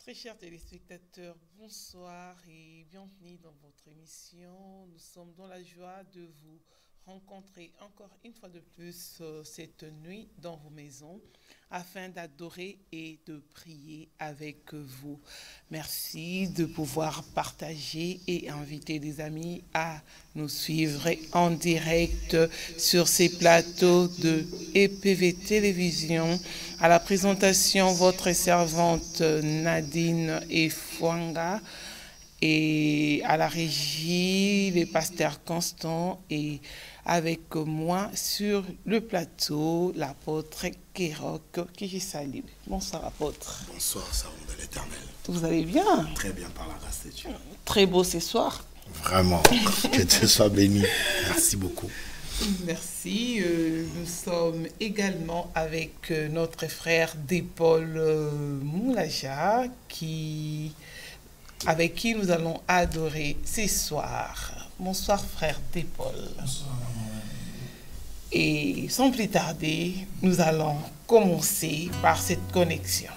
Très chers téléspectateurs, bonsoir et bienvenue dans votre émission. Nous sommes dans la joie de vous rencontrer encore une fois de plus cette nuit dans vos maisons afin d'adorer et de prier avec vous. Merci de pouvoir partager et inviter des amis à nous suivre en direct sur ces plateaux de EPV Télévision. À la présentation, votre servante Nadine Efwanga, et à la régie, les pasteurs Constant, et avec moi sur le plateau, l'apôtre Kérok, qui je salue. Bonsoir apôtre. Bonsoir, servant de l'Éternel. Vous allez bien? Très bien par la grâce de Dieu. Très beau ce soir. Vraiment, que Dieu soit béni. Merci beaucoup. Merci. Nous sommes également avec notre frère Dépol Moulaja, avec qui nous allons adorer ce soir. Bonsoir frère Dépol. Bonsoir. Et sans plus tarder, nous allons commencer par cette connexion.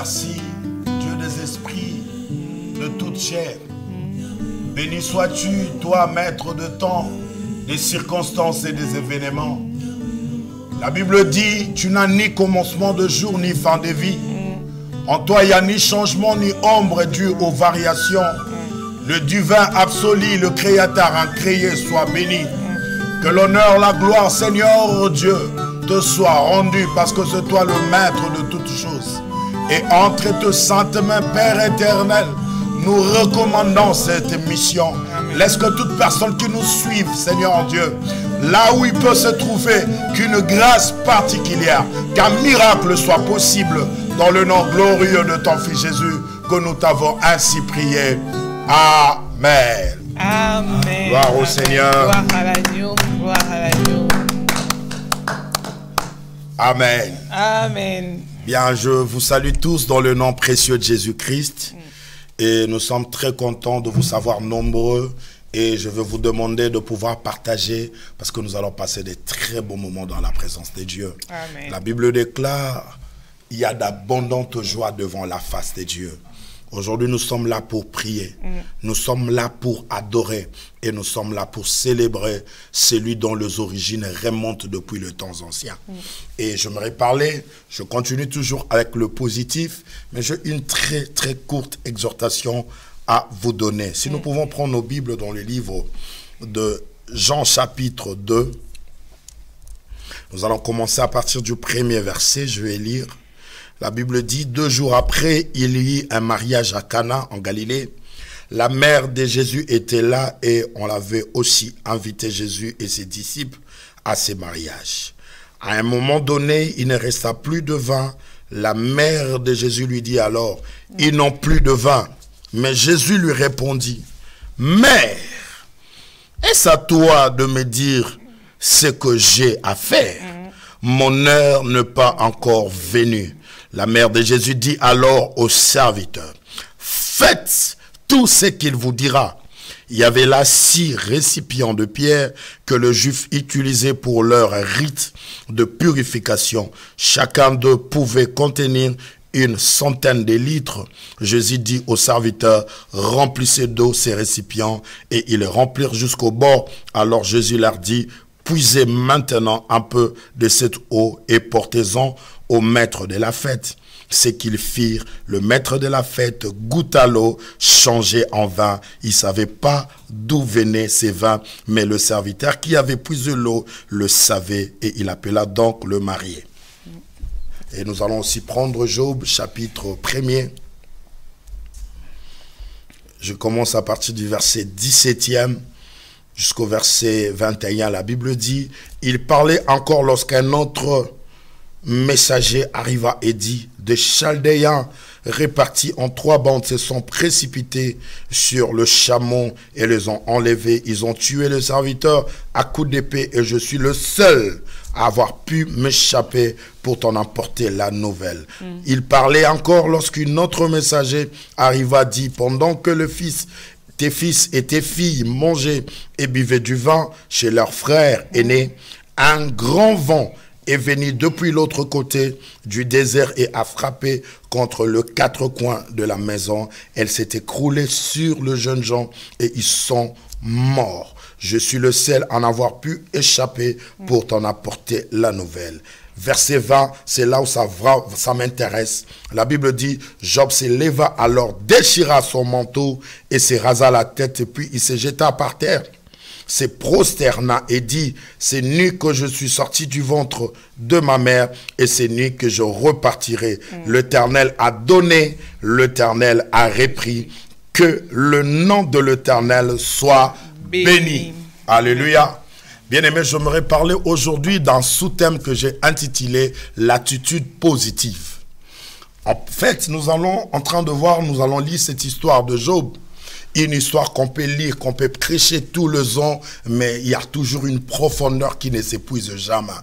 merci, Dieu des esprits, de toute chair. Béni sois-tu, toi, maître de temps, des circonstances et des événements. La Bible dit, tu n'as ni commencement de jour, ni fin de vie. En toi, il n'y a ni changement, ni ombre due aux variations. Le divin absolu, le créateur incréé, soit béni. Que l'honneur, la gloire, Seigneur Dieu, te soit rendu parce que c'est toi le maître de toutes choses. Et entre tes saintes mains, Père éternel, nous recommandons cette mission. Laisse que toute personne qui nous suive, Seigneur Dieu, là où il peut se trouver, qu'une grâce particulière, qu'un miracle soit possible dans le nom glorieux de ton Fils Jésus, que nous t'avons ainsi prié. Amen. Amen. Gloire au Seigneur. Gloire à l'agneau. Gloire à l'agneau. Amen. Amen. Bien, je vous salue tous dans le nom précieux de Jésus-Christ. Et nous sommes très contents de vous savoir nombreux. Et je veux vous demander de pouvoir partager parce que nous allons passer des très bons moments dans la présence de Dieu. Amen. La Bible déclare, il y a d'abondantes joies devant la face de Dieu. Aujourd'hui, nous sommes là pour prier. Nous sommes là pour adorer. Et nous sommes là pour célébrer celui dont les origines remontent depuis le temps ancien. Et j'aimerais parler, je continue toujours avec le positif, mais j'ai une très très courte exhortation à vous donner. Si nous pouvons prendre nos Bibles dans le livre de Jean chapitre 2, nous allons commencer à partir du premier verset, je vais lire. La Bible dit, 2 jours après, il y eut un mariage à Cana en Galilée. La mère de Jésus était là et on l'avait aussi invité Jésus et ses disciples à ces mariages. À un moment donné, il ne resta plus de vin. La mère de Jésus lui dit alors, ils n'ont plus de vin. Mais Jésus lui répondit, mère, est-ce à toi de me dire ce que j'ai à faire? Mon heure n'est pas encore venue. La mère de Jésus dit alors aux serviteurs, faites tout ce qu'il vous dira. Il y avait là 6 récipients de pierre que les Juifs utilisaient pour leur rite de purification. Chacun d'eux pouvait contenir une centaine de litres. Jésus dit aux serviteurs, remplissez d'eau ces récipients, et ils les remplirent jusqu'au bord. Alors Jésus leur dit, puisez maintenant un peu de cette eau et portez-en au maître de la fête. Ce qu'ils firent, le maître de la fête goûta l'eau changée en vin. Il ne savait pas d'où venaient ces vins, mais le serviteur qui avait puisé l'eau le savait, et il appela donc le marié. Et nous allons aussi prendre Job, chapitre 1er. Je commence à partir du verset 17e jusqu'au verset 21. La Bible dit, il parlait encore lorsqu'un autre messager arriva et dit, des Chaldéens répartis en 3 bandes se sont précipités sur le chameau et les ont enlevés. Ils ont tué le serviteur à coups d'épée et je suis le seul à avoir pu m'échapper pour t'en apporter la nouvelle. Il parlait encore lorsqu'un autre messager arriva, dit, pendant que tes fils et tes filles mangeaient et buvaient du vin chez leurs frères aînés, un grand vent est venu depuis l'autre côté du désert et a frappé contre les 4 coins de la maison. Elle s'est écroulée sur le jeune gens et ils sont morts. Je suis le seul à en avoir pu échapper pour t'en apporter la nouvelle. Verset 20, c'est là où ça m'intéresse. La Bible dit, Job se leva alors, déchira son manteau et se rasa la tête et puis il se jeta par terre. Se prosterna et dit, c'est nu que je suis sorti du ventre de ma mère et c'est nu que je repartirai. L'Éternel a donné, l'Éternel a repris. Que le nom de l'Éternel soit béni. Alléluia. Bien-aimés, j'aimerais parler aujourd'hui d'un sous-thème que j'ai intitulé l'attitude positive. En fait, nous allons lire cette histoire de Job. Une histoire qu'on peut lire, qu'on peut prêcher tous les ans, mais il y a toujours une profondeur qui ne s'épuise jamais.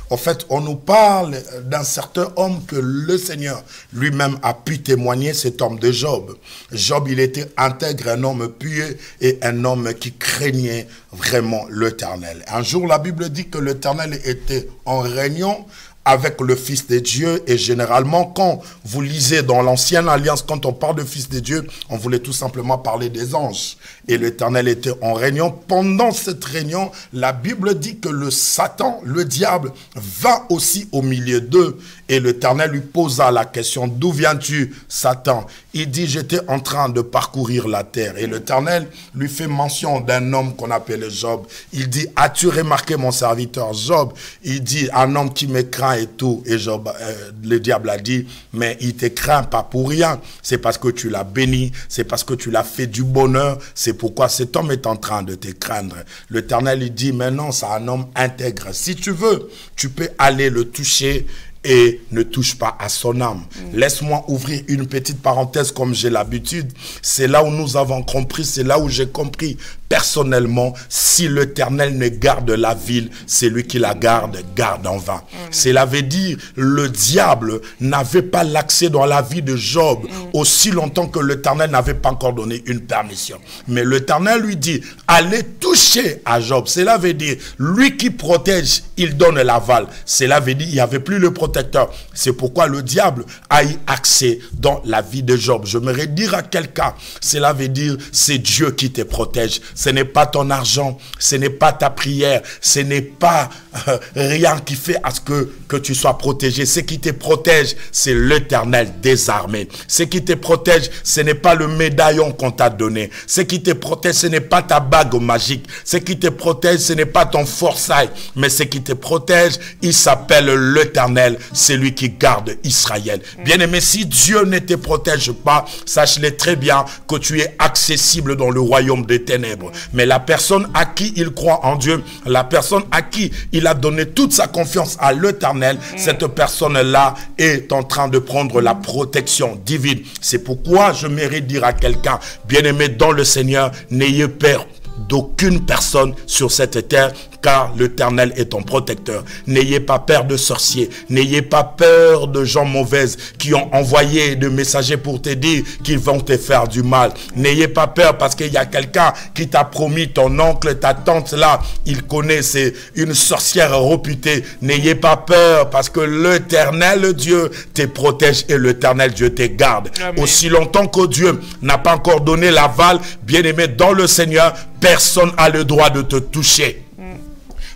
En fait, on nous parle d'un certain homme que le Seigneur lui-même a pu témoigner, cet homme de Job. Job, il était intègre, un homme pieux et un homme qui craignait vraiment l'Éternel. Un jour, la Bible dit que l'Éternel était en réunion avec le Fils de Dieu. Et généralement, quand vous lisez dans l'Ancienne Alliance, quand on parle de Fils de Dieu, on voulait tout simplement parler des anges. Et l'Éternel était en réunion. Pendant cette réunion, la Bible dit que le Satan, le diable, va aussi au milieu d'eux. Et l'Éternel lui posa la question, d'où viens-tu, Satan? Il dit, j'étais en train de parcourir la terre. Et l'Éternel lui fait mention d'un homme qu'on appelle Job. Il dit, as-tu remarqué mon serviteur Job? Il dit, un homme qui me craint et tout. Et Job, le diable a dit, mais il te craint pas pour rien. C'est parce que tu l'as béni, c'est parce que tu l'as fait du bonheur. C'est pourquoi cet homme est en train de te craindre. L'Éternel lui dit, mais non, c'est un homme intègre. Si tu veux, tu peux aller le toucher et ne touche pas à son âme. Laisse-moi ouvrir une petite parenthèse comme j'ai l'habitude. C'est là où nous avons compris, c'est là où j'ai compris personnellement, si l'Éternel ne garde la ville, c'est lui qui la garde en vain. Cela veut dire, le diable n'avait pas l'accès dans la vie de Job aussi longtemps que l'Éternel n'avait pas encore donné une permission. Mais l'Éternel lui dit, allez toucher à Job. Cela veut dire, lui qui protège, il donne l'aval. Cela veut dire, il n'y avait plus le protecteur. C'est pourquoi le diable a eu accès dans la vie de Job. Je me dire à quelqu'un, cela veut dire, c'est Dieu qui te protège. Ce n'est pas ton argent, ce n'est pas ta prière, ce n'est pas rien qui fait à ce que tu sois protégé. Ce qui te protège, c'est l'Éternel des armées. Ce qui te protège, ce n'est pas le médaillon qu'on t'a donné. Ce qui te protège, ce n'est pas ta bague magique. Ce qui te protège, ce n'est pas ton forçat. Mais ce qui te protège, il s'appelle l'Éternel. C'est lui qui garde Israël. Bien-aimé, si Dieu ne te protège pas, sache-le très bien que tu es accessible dans le royaume des ténèbres. Mais la personne à qui il croit en Dieu, la personne à qui il a donné toute sa confiance à l'Éternel, cette personne-là est en train de prendre la protection divine. C'est pourquoi je mérite dire à quelqu'un, bien-aimé dans le Seigneur, n'ayez peur d'aucune personne sur cette terre, car l'Éternel est ton protecteur. N'ayez pas peur de sorciers, n'ayez pas peur de gens mauvaises qui ont envoyé des messagers pour te dire qu'ils vont te faire du mal. N'ayez pas peur parce qu'il y a quelqu'un qui t'a promis, ton oncle, ta tante là, il connaît, c'est une sorcière réputée. N'ayez pas peur parce que l'Éternel Dieu te protège et l'Éternel Dieu te garde. Amen. Aussi longtemps que Dieu n'a pas encore donné l'aval, bien-aimé dans le Seigneur, personne n'a le droit de te toucher.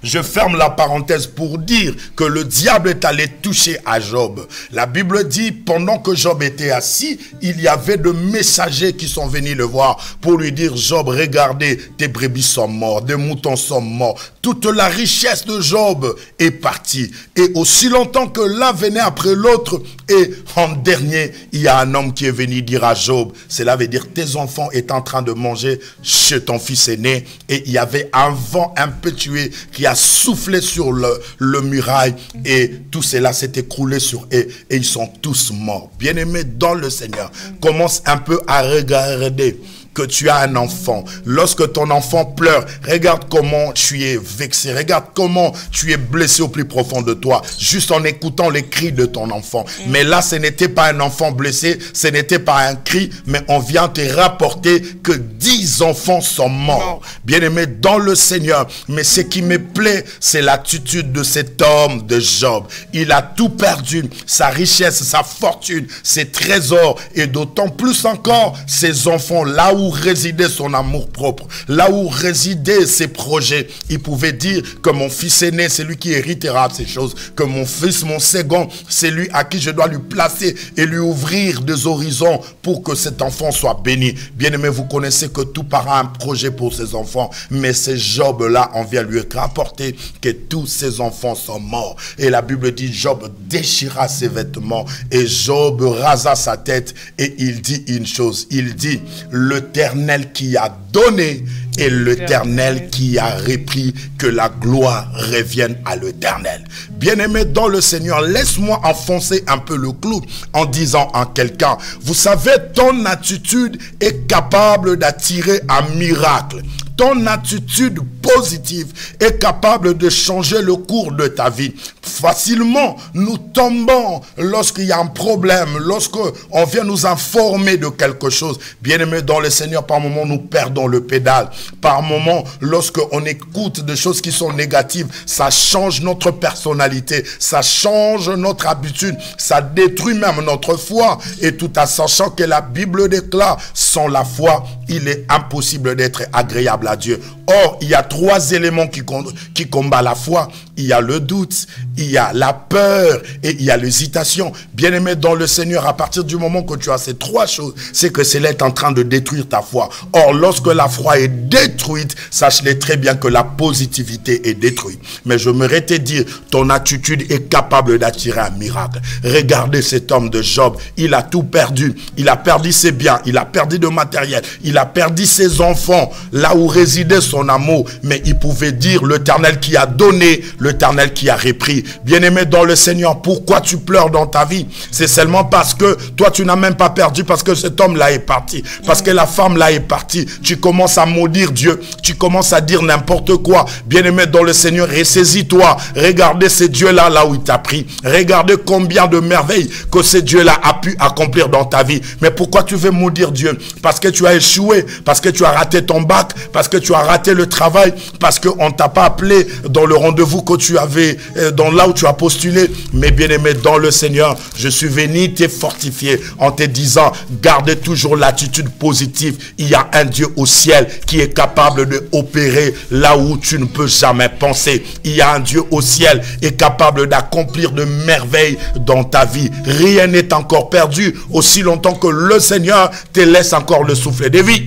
Je ferme la parenthèse pour dire que le diable est allé toucher à Job. La Bible dit, pendant que Job était assis, il y avait de messagers qui sont venus le voir pour lui dire, Job, regardez, tes brebis sont morts, des moutons sont morts. Toute la richesse de Job est partie. Et aussi longtemps que l'un venait après l'autre, et en dernier, il y a un homme qui est venu dire à Job, cela veut dire, tes enfants étaient en train de manger chez ton fils aîné, et il y avait un vent impétueux qui a soufflé sur le muraille, et tout cela s'est écroulé sur eux, et ils sont tous morts. Bien-aimés dans le Seigneur, commence un peu à regarder que tu as un enfant. Lorsque ton enfant pleure, regarde comment tu es vexé, regarde comment tu es blessé au plus profond de toi, juste en écoutant les cris de ton enfant. Mais là, ce n'était pas un enfant blessé, ce n'était pas un cri, mais on vient te rapporter que 10 enfants sont morts. Bien-aimé dans le Seigneur, mais ce qui me plaît, c'est l'attitude de cet homme de Job. Il a tout perdu, sa richesse, sa fortune, ses trésors, et d'autant plus encore, ses enfants, là où résidait son amour propre, là où résidaient ses projets. Il pouvait dire que mon fils aîné, c'est lui qui héritera ces choses, que mon fils, mon second, c'est lui à qui je dois lui placer et lui ouvrir des horizons pour que cet enfant soit béni. Bien-aimé, vous connaissez que tout parent a un projet pour ses enfants, mais ce Job-là, on vient lui rapporter que tous ses enfants sont morts. Et la Bible dit, Job déchira ses vêtements et Job rasa sa tête, et il dit une chose, il dit, l'Éternel qui a donné et l'Éternel qui a repris, que la gloire revienne à l'Éternel. Bien-aimé dans le Seigneur, laisse-moi enfoncer un peu le clou en disant à quelqu'un, vous savez, ton attitude est capable d'attirer un miracle. Ton attitude positive est capable de changer le cours de ta vie. Facilement, nous tombons lorsqu'il y a un problème, lorsqu'on vient nous informer de quelque chose. Bien-aimés dans le Seigneur, par moments, nous perdons le pédale. Par moments, lorsqu'on écoute des choses qui sont négatives, ça change notre personnalité, ça change notre habitude, ça détruit même notre foi. Et tout en sachant que la Bible déclare, sans la foi, il est impossible d'être agréable à Dieu. Or, il y a 3 éléments qui combattent la foi. Il y a le doute, il y a la peur et il y a l'hésitation. Bien-aimé dans le Seigneur, à partir du moment que tu as ces 3 choses, c'est que cela est en train de détruire ta foi. Or, lorsque la foi est détruite, sache-le très bien que la positivité est détruite. Mais je me te dire, ton attitude est capable d'attirer un miracle. Regardez cet homme de Job, il a tout perdu. Il a perdu ses biens, il a perdu de matériel, il a perdu ses enfants, là où résidait son amour. Mais il pouvait dire, l'Éternel qui a donné, l'Éternel qui a repris. Bien-aimé dans le Seigneur, pourquoi tu pleures dans ta vie? C'est seulement parce que toi tu n'as même pas perdu, parce que cet homme-là est parti, parce que la femme-là est partie. Tu commences à maudire Dieu, tu commences à dire n'importe quoi. Bien-aimé dans le Seigneur, ressaisis-toi. Regardez ce Dieu-là, là où il t'a pris. Regardez combien de merveilles que ce Dieu-là a pu accomplir dans ta vie. Mais pourquoi tu veux maudire Dieu? Parce que tu as échoué, parce que tu as raté ton bac, parce que tu as raté le travail, parce qu'on ne t'a pas appelé dans le rendez-vous que tu avais, dans là où tu as postulé. Mais bien-aimé dans le Seigneur, je suis venu te fortifier en te disant, garde toujours l'attitude positive. Il y a un Dieu au ciel qui est capable d'opérer là où tu ne peux jamais penser. Il y a un Dieu au ciel qui est capable d'accomplir de merveilles dans ta vie. Rien n'est encore perdu aussi longtemps que le Seigneur te laisse encore le souffle de vie.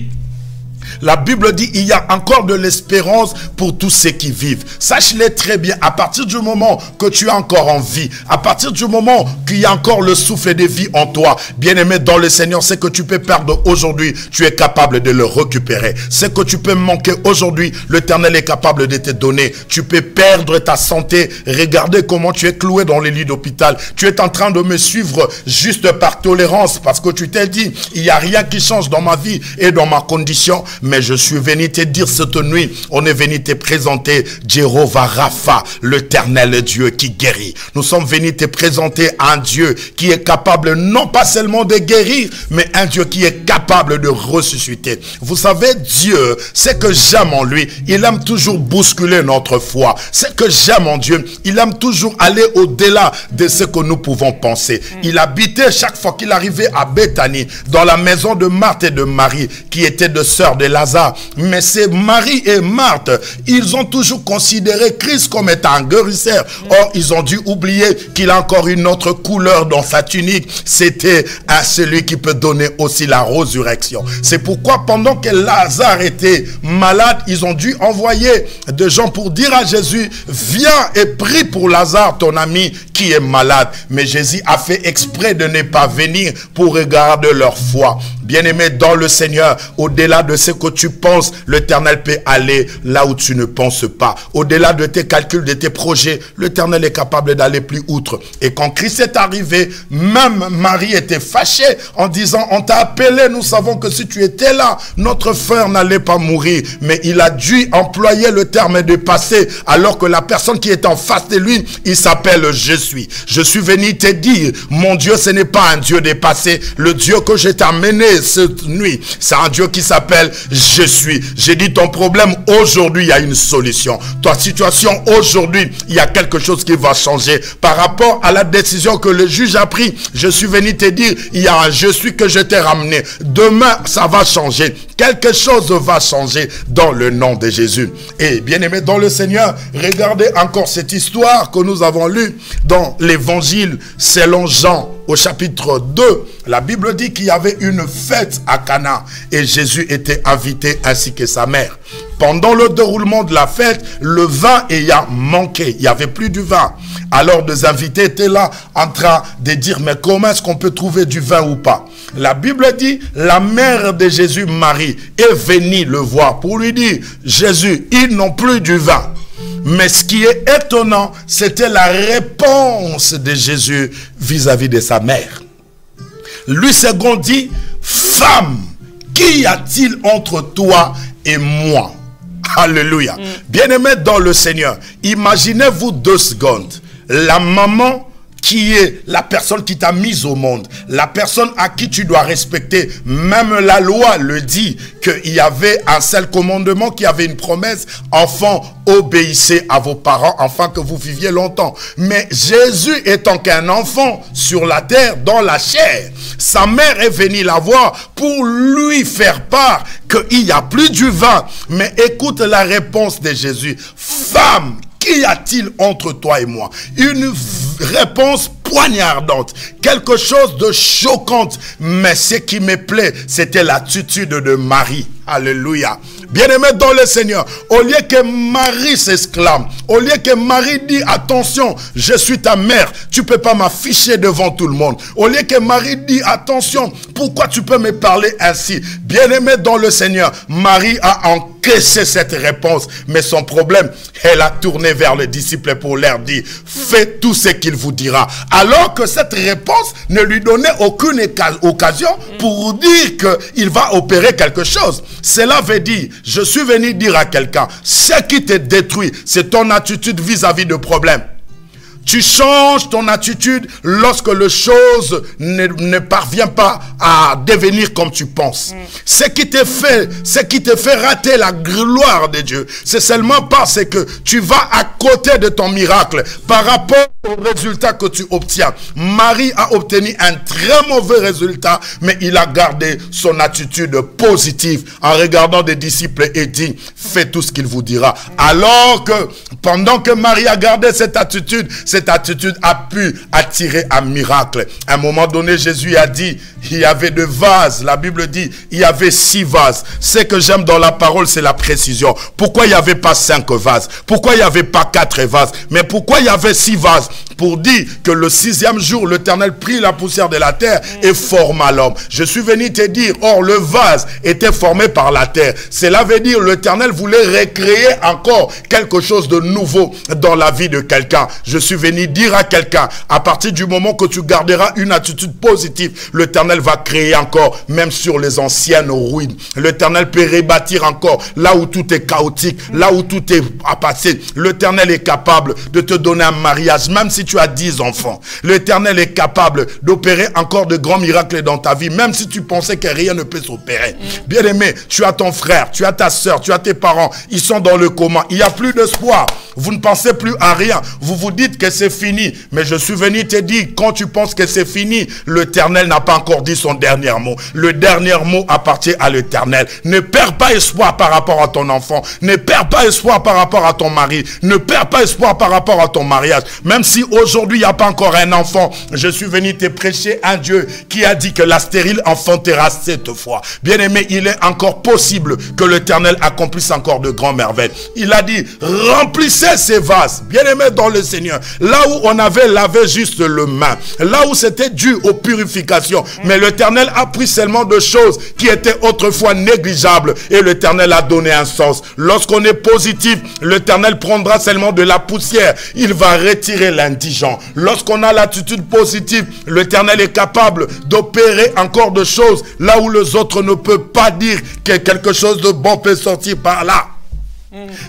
La Bible dit, il y a encore de l'espérance pour tous ceux qui vivent. Sache-le très bien, à partir du moment que tu es encore en vie, à partir du moment qu'il y a encore le souffle de vie en toi, bien-aimé dans le Seigneur, c'est que tu peux perdre aujourd'hui, tu es capable de le récupérer. C'est que tu peux manquer aujourd'hui, l'Éternel est capable de te donner. Tu peux perdre ta santé. Regardez comment tu es cloué dans les lits d'hôpital. Tu es en train de me suivre juste par tolérance, parce que tu t'es dit, il n'y a rien qui change dans ma vie et dans ma condition. Mais je suis venu te dire cette nuit, on est venu te présenter Jéhovah Rapha, l'Éternel Dieu qui guérit. Nous sommes venus te présenter un Dieu qui est capable non pas seulement de guérir, mais un Dieu qui est capable de ressusciter. Vous savez, Dieu, c'est que j'aime en lui, il aime toujours bousculer notre foi. C'est que j'aime en Dieu, il aime toujours aller au-delà de ce que nous pouvons penser. Il habitait chaque fois qu'il arrivait à Béthanie, dans la maison de Marthe et de Marie, qui étaient deux sœurs de Lazare. Mais c'est Marie et Marthe, ils ont toujours considéré Christ comme étant un guérisseur. Or, ils ont dû oublier qu'il a encore une autre couleur dans sa tunique. C'était à celui qui peut donner aussi la résurrection. C'est pourquoi pendant que Lazare était malade, ils ont dû envoyer des gens pour dire à Jésus, viens et prie pour Lazare, ton ami qui est malade. Mais Jésus a fait exprès de ne pas venir pour regarder leur foi. Bien-aimé dans le Seigneur, au-delà de ce que tu penses, l'Éternel peut aller là où tu ne penses pas. Au-delà de tes calculs, de tes projets, l'Éternel est capable d'aller plus outre. Et quand Christ est arrivé, même Marie était fâchée en disant, on t'a appelé, nous savons que si tu étais là, notre frère n'allait pas mourir. Mais il a dû employer le terme de passé, alors que la personne qui est en face de lui, il s'appelle je suis. Je suis venu te dire, mon Dieu, ce n'est pas un Dieu des passés. Le Dieu que je t'ai amené cette nuit, c'est un Dieu qui s'appelle je suis. J'ai dit, ton problème aujourd'hui, il y a une solution. Ta situation aujourd'hui, il y a quelque chose qui va changer par rapport à la décision que le juge a prise. Je suis venu te dire, il y a un je suis que je t'ai ramené. Demain, ça va changer. Quelque chose va changer dans le nom de Jésus. Et bien aimé dans le Seigneur, regardez encore cette histoire que nous avons lue dans l'évangile selon Jean. Au chapitre 2, la Bible dit qu'il y avait une fête à Cana et Jésus était invité ainsi que sa mère. Pendant le déroulement de la fête, le vin ayant manqué, il n'y avait plus du vin. Alors des invités étaient là en train de dire, mais comment est-ce qu'on peut trouver du vin ou pas? La Bible dit, la mère de Jésus, Marie, est venue le voir pour lui dire, Jésus, ils n'ont plus du vin. Mais ce qui est étonnant, c'était la réponse de Jésus vis-à-vis de sa mère. Lui second dit, femme, qu'y a-t-il entre toi et moi? Alléluia. Bien-aimés dans le Seigneur, imaginez-vous 2 secondes. La maman qui est la personne qui t'a mise au monde, la personne à qui tu dois respecter. Même la loi le dit, qu'il y avait un seul commandement, qui avait une promesse: enfants, obéissez à vos parents afin que vous viviez longtemps. Mais Jésus étant qu'un enfant sur la terre, dans la chair, sa mère est venue la voir pour lui faire part qu'il n'y a plus du vin. Mais écoute la réponse de Jésus: femme, qu'y a-t-il entre toi et moi? Une réponse poignardante, quelque chose de choquante. Mais ce qui me plaît, c'était l'attitude de Marie. Alléluia. Bien-aimé dans le Seigneur, au lieu que Marie s'exclame, au lieu que Marie dit: attention, je suis ta mère, tu peux pas m'afficher devant tout le monde. Au lieu que Marie dit: attention, pourquoi tu peux me parler ainsi? Bien-aimé dans le Seigneur, Marie a encaissé cette réponse. Mais son problème, elle a tourné vers les disciples pour leur dire: faites tout ce qu'il vous dira. Alors que cette réponse ne lui donnait aucune occasion pour dire qu'il va opérer quelque chose. Cela veut dire, je suis venu dire à quelqu'un: ce qui te détruit, c'est ton attitude vis-à-vis de problèmes. Tu changes ton attitude lorsque le chose ne parvient pas à devenir comme tu penses. Ce qui te fait rater la gloire de Dieu, c'est seulement parce que tu vas à côté de ton miracle par rapport au résultat que tu obtiens. Marie a obtenu un très mauvais résultat, mais il a gardé son attitude positive en regardant des disciples et dit: faites tout ce qu'il vous dira. Alors que pendant que Marie a gardé cette attitude a pu attirer un miracle. À un moment donné, Jésus a dit: il y avait 2 vases. La Bible dit: il y avait 6 vases. Ce que j'aime dans la parole, c'est la précision. Pourquoi il n'y avait pas 5 vases? Pourquoi il n'y avait pas 4 vases? Mais pourquoi il y avait 6 vases? Pour dire que le 6e jour, l'Éternel prit la poussière de la terre et forma l'homme. Je suis venu te dire, or le vase était formé par la terre. Cela veut dire l'Éternel voulait recréer encore quelque chose de nouveau dans la vie de quelqu'un. Je suis venu dire à quelqu'un, à partir du moment que tu garderas une attitude positive, l'Éternel va créer encore, même sur les anciennes ruines. L'Éternel peut rebâtir encore là où tout est chaotique, là où tout est à passer. L'Éternel est capable de te donner un mariage, même si tu as 10 enfants. L'Éternel est capable d'opérer encore de grands miracles dans ta vie, même si tu pensais que rien ne peut s'opérer. Bien-aimé, tu as ton frère, tu as ta soeur, tu as tes parents, ils sont dans le coma. Il n'y a plus d'espoir. Vous ne pensez plus à rien. Vous vous dites que c'est fini. Mais je suis venu te dire, quand tu penses que c'est fini, l'Éternel n'a pas encore dit son dernier mot. Le dernier mot appartient à l'Éternel. Ne perds pas espoir par rapport à ton enfant. Ne perds pas espoir par rapport à ton mari. Ne perds pas espoir par rapport à ton mariage. Même si aujourd'hui il n'y a pas encore un enfant, je suis venu te prêcher un Dieu qui a dit que la stérile enfantera 7 fois. Bien-aimé, il est encore possible que l'Éternel accomplisse encore de grands merveilles. Il a dit, remplissez ces vases. Bien-aimé dans le Seigneur, là où on avait lavé juste le main, là où c'était dû aux purifications, mais l'Éternel a pris seulement de choses qui étaient autrefois négligeables et l'Éternel a donné un sens. Lorsqu'on est positif, l'Éternel prendra seulement de la poussière. Il va retirer l'indigent. Lorsqu'on a l'attitude positive, l'Éternel est capable d'opérer encore de choses là où les autres ne peuvent pas dire que quelque chose de bon peut sortir par là.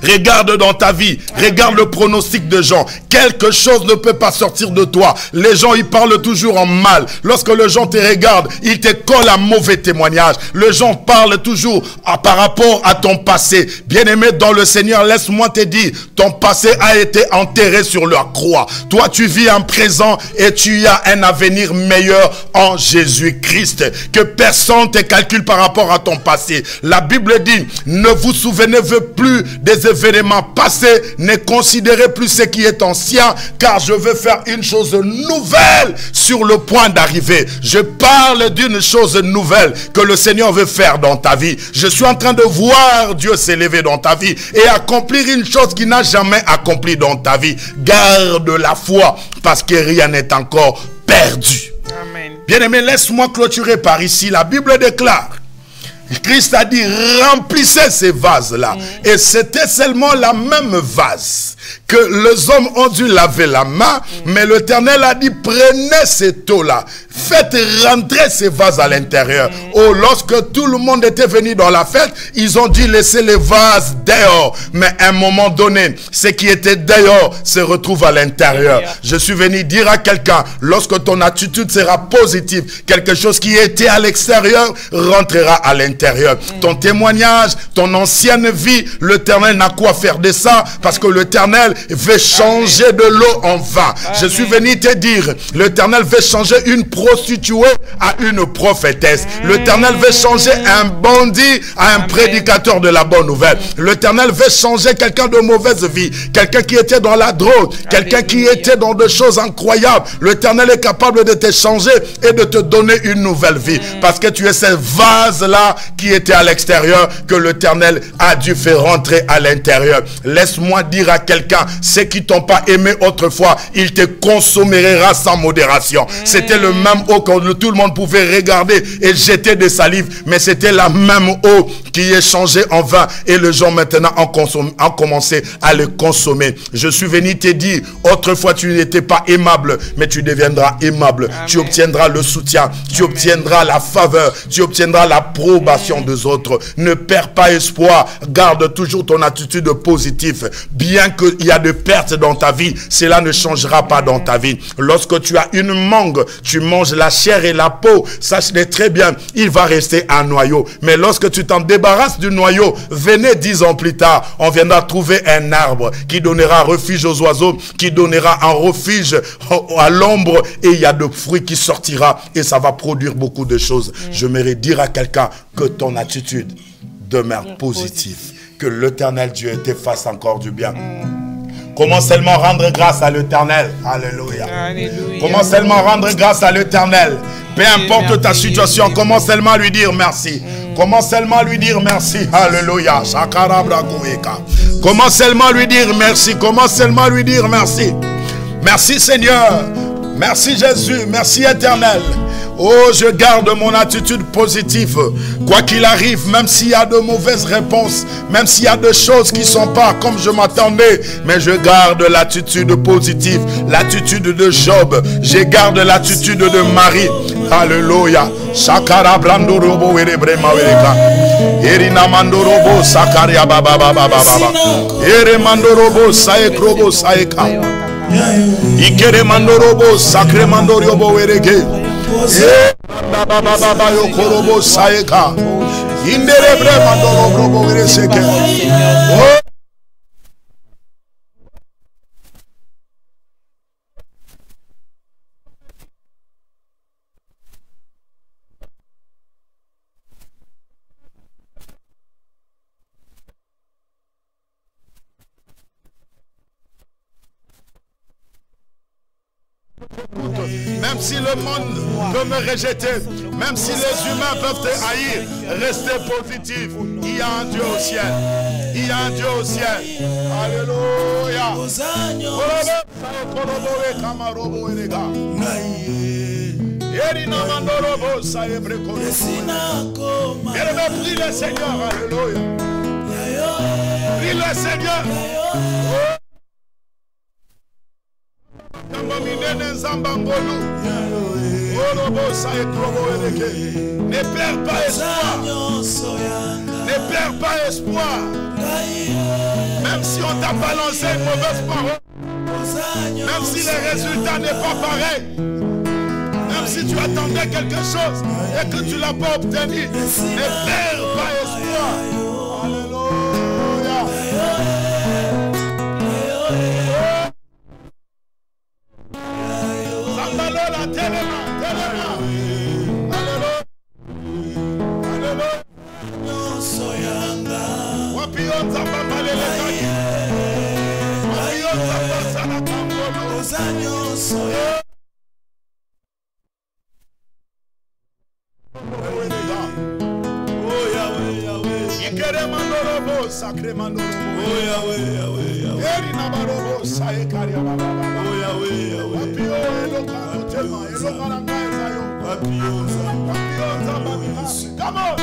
Regarde dans ta vie, regarde le pronostic de gens. Quelque chose ne peut pas sortir de toi. Les gens, ils parlent toujours en mal. Lorsque les gens te regardent, ils te collent un mauvais témoignage. Les gens parlent toujours par rapport à ton passé. Bien-aimé dans le Seigneur, laisse-moi te dire, ton passé a été enterré sur leur croix. Toi, tu vis un présent et tu as un avenir meilleur en Jésus-Christ. Que personne te calcule par rapport à ton passé. La Bible dit, ne vous souvenez plus des événements passés, ne considérez plus ce qui est ancien, car je veux faire une chose nouvelle sur le point d'arriver. Je parle d'une chose nouvelle que le Seigneur veut faire dans ta vie. Je suis en train de voir Dieu s'élever dans ta vie et accomplir une chose qu'il n'a jamais accompli dans ta vie. Garde la foi, parce que rien n'est encore perdu. Amen. Bien-aimé, laisse-moi clôturer par ici. La Bible déclare, Christ a dit, remplissez ces vases-là. Et c'était seulement la même vase que les hommes ont dû laver la main, mais l'Éternel a dit, prenez cette eau-là, faites rentrer ces vases à l'intérieur. Oh, lorsque tout le monde était venu dans la fête, ils ont dû laisser les vases dehors. Mais à un moment donné, ce qui était dehors se retrouve à l'intérieur. Je suis venu dire à quelqu'un, lorsque ton attitude sera positive, quelque chose qui était à l'extérieur rentrera à l'intérieur. Ton témoignage, ton ancienne vie, l'Éternel n'a quoi faire de ça, parce que l'Éternel veut changer de l'eau en vin. Je suis venu te dire, l'Éternel veut changer une prostituée à une prophétesse. L'Éternel veut changer un bandit à un prédicateur de la bonne nouvelle. L'Éternel veut changer quelqu'un de mauvaise vie, quelqu'un qui était dans la drogue, quelqu'un qui était dans des choses incroyables. L'Éternel est capable de te changer et de te donner une nouvelle vie, parce que tu es ce vase-là qui était à l'extérieur, que l'Éternel a dû faire rentrer à l'intérieur. Laisse-moi dire à quelqu'un, ceux qui t'ont pas aimé autrefois, il te consommera sans modération. C'était le même eau que tout le monde pouvait regarder et jeter des salives, mais c'était la même eau qui est changée en vin, et les gens maintenant ont commencé à le consommer. Je suis venu te dire, autrefois tu n'étais pas aimable, mais tu deviendras aimable. Amen. Tu obtiendras le soutien, tu obtiendras la faveur, tu obtiendras l'approbation des autres. Ne perds pas espoir, garde toujours ton attitude positive. Bien qu'il y a des pertes dans ta vie, cela ne changera pas dans ta vie. Lorsque tu as une mangue, tu manges la chair et la peau, sache-le très bien, il va rester un noyau. Mais lorsque tu t'en débarrasses du noyau, venez 10 ans plus tard, on viendra trouver un arbre qui donnera refuge aux oiseaux, qui donnera un refuge à l'ombre, et il y a de fruits qui sortira, et ça va produire beaucoup de choses. J'aimerais dire à quelqu'un que ton attitude demeure positive, que l'Éternel Dieu te fasse encore du bien. Comment seulement rendre grâce à l'Éternel. Alléluia. Comment seulement rendre grâce à l'Éternel. Peu importe ta situation, comment seulement lui dire merci. Comment seulement lui dire merci. Alléluia. Comment seulement lui dire merci. Comment seulement lui dire merci. Merci Seigneur. Merci Jésus. Merci Éternel. Oh, je garde mon attitude positive. Quoi qu'il arrive, même s'il y a de mauvaises réponses, même s'il y a des choses qui ne sont pas comme je m'attendais, mais je garde l'attitude positive, l'attitude de Job. Je garde l'attitude de Marie. Alléluia. Shakara brandorobo werebrema wereka. Erina mandorobo sakaria baba baba baba. Ere mandorobo saekrobo saeka. Ikere mandorobo sakre mandorobo wereke. Baba yo korobo saeka. Indere mandorobo wereseke. Même si le monde peut me rejeter, même si les humains peuvent te haïr, restez positif. Il y a un Dieu au ciel. Il y a un Dieu au ciel. Alléluia. Prie le Seigneur. Alléluia. Prie le Seigneur. Ne perds pas espoir. Ne perds pas espoir. Même si on t'a balancé une mauvaise parole, même si les résultats n'est pas pareil, même si tu attendais quelque chose et que tu ne l'as pas obtenu, ne perds pas espoir. Alléluia. Come on.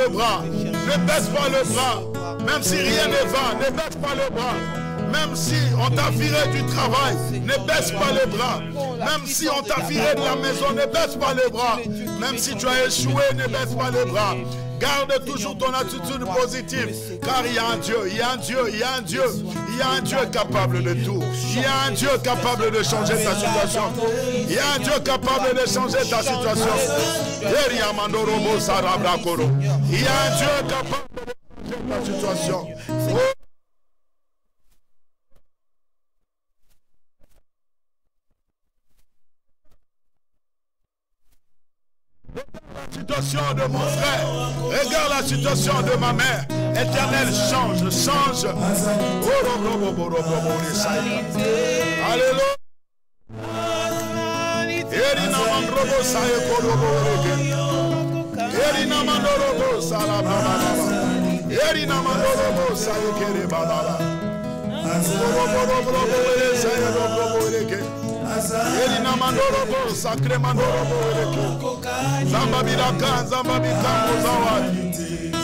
le bras. Ne baisse pas le bras. Même si rien ne va, ne baisse pas le bras. Même si on t'a viré du travail, ne baisse pas les bras. Même si on t'a viré de la maison, ne baisse pas les bras. Même si tu as échoué, ne baisse pas les bras. Garde toujours ton attitude positive, car il y a un Dieu, il y a un Dieu, il y a un Dieu, il y a un Dieu capable de tout. Il y a un Dieu capable de changer ta situation. Il y a un Dieu capable de changer ta situation. Il y a un Dieu capable de changer ta situation. La situation de mon frère, regarde la situation de ma mère. Éternel, change, change. Alléluia. Elina mandorobo sacré mandorobo Zamba bilaka zamba bikamo zawadi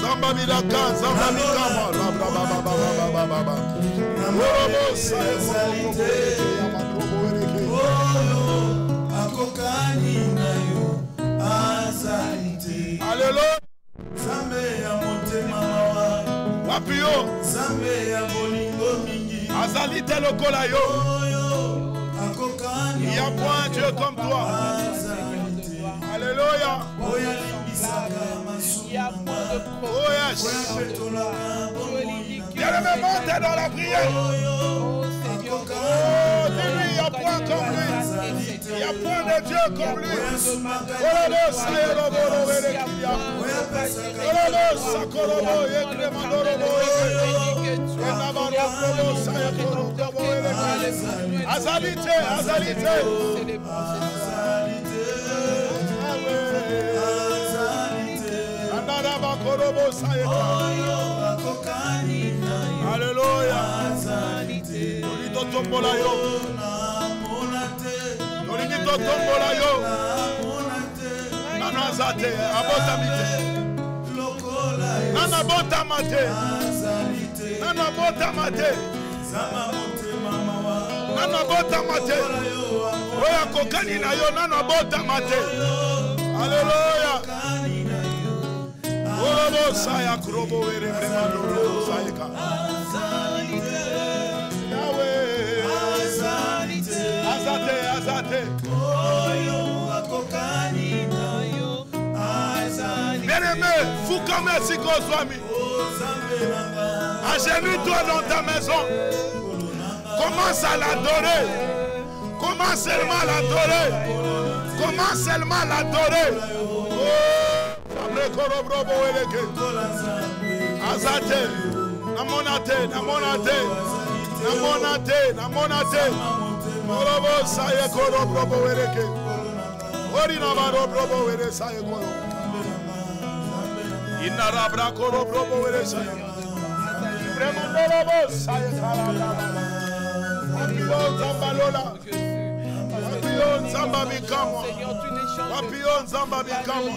Zamba bilaka zamba bikamo rabra baba baba baba baba Robo salite akokani nayo azalite Alléluia Zambe ya motema mawa Wapio Zambe ya bolingo mingi azalite lokola yo Il n'y a point un Dieu comme toi. Alléluia. Oh yes. Bien-aimé, montez dans la prière. Oh, dis-lui, il n'y a point comme lui. Il n'y a point de Dieu comme lui. Azalité, azalité. Alléluia. Nana bota mate. Oya kokani na yo nana bota mate. Alléluia. Orobo saya krobo ere bremando robo sayeka. Yahweh. Azate azate. Oyo kokani na yo. Azate. Bien-aimé, Fukame Sikozwami. Agenouille-toi dans ta maison. Commence à l'adorer. Commence seulement à l'adorer. Commence seulement à l'adorer. Azate, namonate, namonate, namonate, namonate. Morobo saye koro brobo wereke. Ori na baro brobo were saye koro. Inarabra koro brobo were saye. Bremondorobo saye kala. Papillon Zambalola. Papillon Zambabikamo. Papillon Zambabikamo.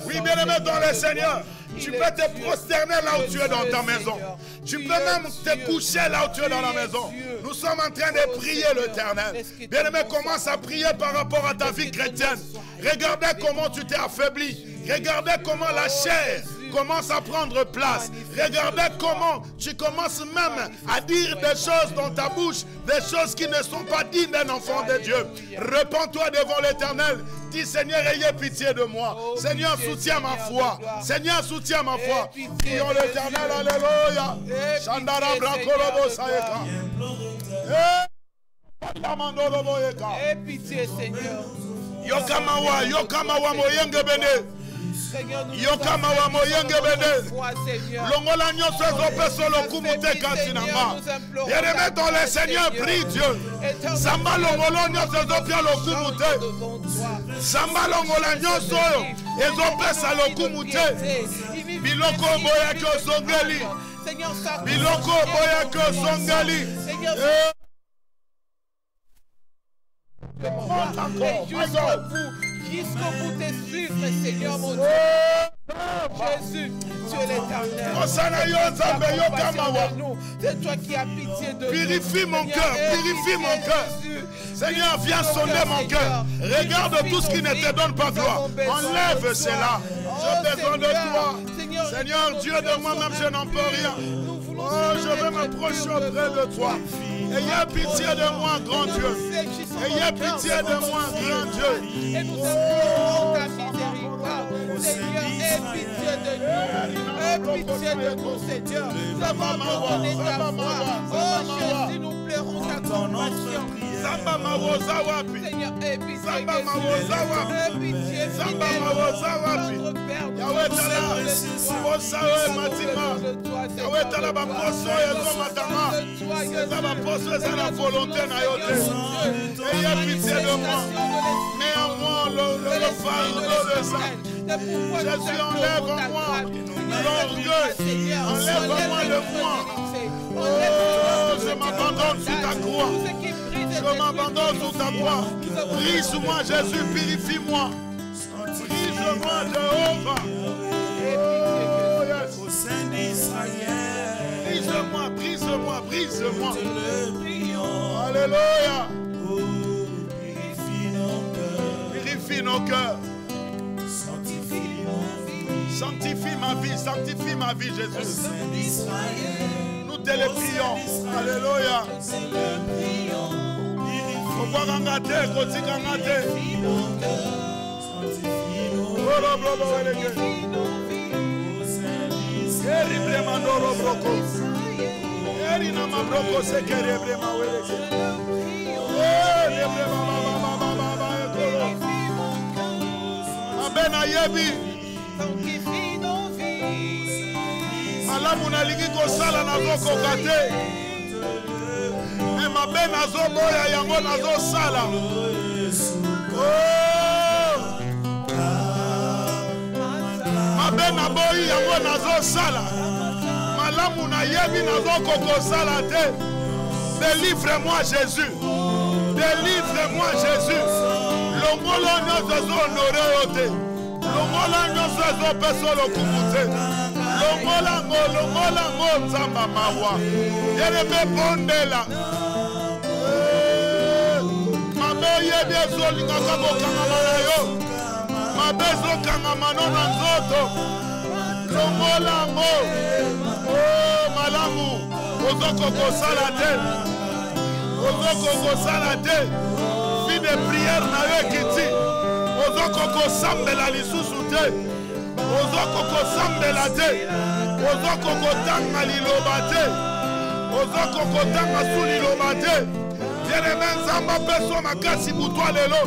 Oui, bien-aimé dans le Seigneur, tu peux te prosterner là où tu es dans ta maison. Tu peux même te coucher là où tu es dans la maison. Nous sommes en train de prier l'Éternel. Bien-aimé, commence à prier par rapport à ta vie chrétienne. Regardez comment tu t'es affaibli. Regardez comment la chair commence à prendre place. Regardez comment tu commences même à dire des choses dans ta bouche, des choses qui ne sont pas dignes d'un enfant de Dieu. Repends-toi devant l'Éternel. Dis, Seigneur, ayez pitié de moi. Seigneur, soutiens ma foi. Seigneur, soutiens ma foi. Prions l'Éternel, alléluia. Chandara Brakorobo Saeka. Aie pitié, Seigneur. Yokamawa, Yokamawa Moyenge Bene. Yokamawa Moyenge Bene. Longola nyoso ezopeso lokumute kasinama. Bien-aimé dans le Seigneur, prie Dieu. Samba longolo nyoso ezopia lokumute. Samba longola nyoso ezopesa lokumute. Biloko boya ko songeli. Biloko boya ko songeli. jusqu'au bout de suivre, Seigneur mon Dieu. Jésus, tu es l'éternel. C'est toi qui as pitié de nous. Purifie mon cœur, purifie mon cœur. Seigneur, viens sonder mon cœur. Regarde tout ce qui ne te donne pas gloire. Enlève cela. J'ai besoin de toi. Seigneur, Dieu de moi-même, je n'en peux rien. Oh, je veux m'approcher auprès de toi. Ayez pitié de moi, grand Dieu. Ayez pitié de moi, grand Dieu. Et nous implorons ta miséricorde. Seigneur, aie pitié de nous. Aie pitié de nous, Seigneur. Nous avons abandonné ta voix. Oh Jésus, nous pleurons ta compassion. Seigneur, aie pitié. Aie pitié. Notre Père, nous la volonté na yo te. Ayez pitié de moi. Mets en moi le fardeau de ça. Jésus, enlève en moi l'orgueil. Enlève en moi le moi. Oh, je m'abandonne sous ta croix. Je m'abandonne sous ta croix. Brise-moi, Jésus, purifie-moi. Brise-moi, Jéhovah. Brise-moi, brise-moi, brise-moi. Alléluia. Purifie nos cœurs. Sanctifie ma vie, Jésus. Nous te le prions. Alléluia. Malamu nalingi kosala nazokoka te. Me mabe nazoboya yango nazosala. Mabe naboyi yango nazosala. Malamu nayebi nazokokosala te. Délivre-moi Jésus. Délivre-moi Jésus. Longolo nyonso honoré ote. Longolo nyonso peso lokumu te. Longolango nzamba mawa. Yerebe bondela. Mabe yebi ezolinga kabokanga na yo. Mabe ezokanga mano na nzoto. Longolango. Oh malamu. Ozokokosala te. Ozokokosala te. Vie de prière na yo ekiti. Ozokokosambela lisusu te. Ozokokosambela te. Ozokokotanga liloba te. Ozokokotanga su liloba te. Bien-aimé Nzamba peso makasi butwa lelo.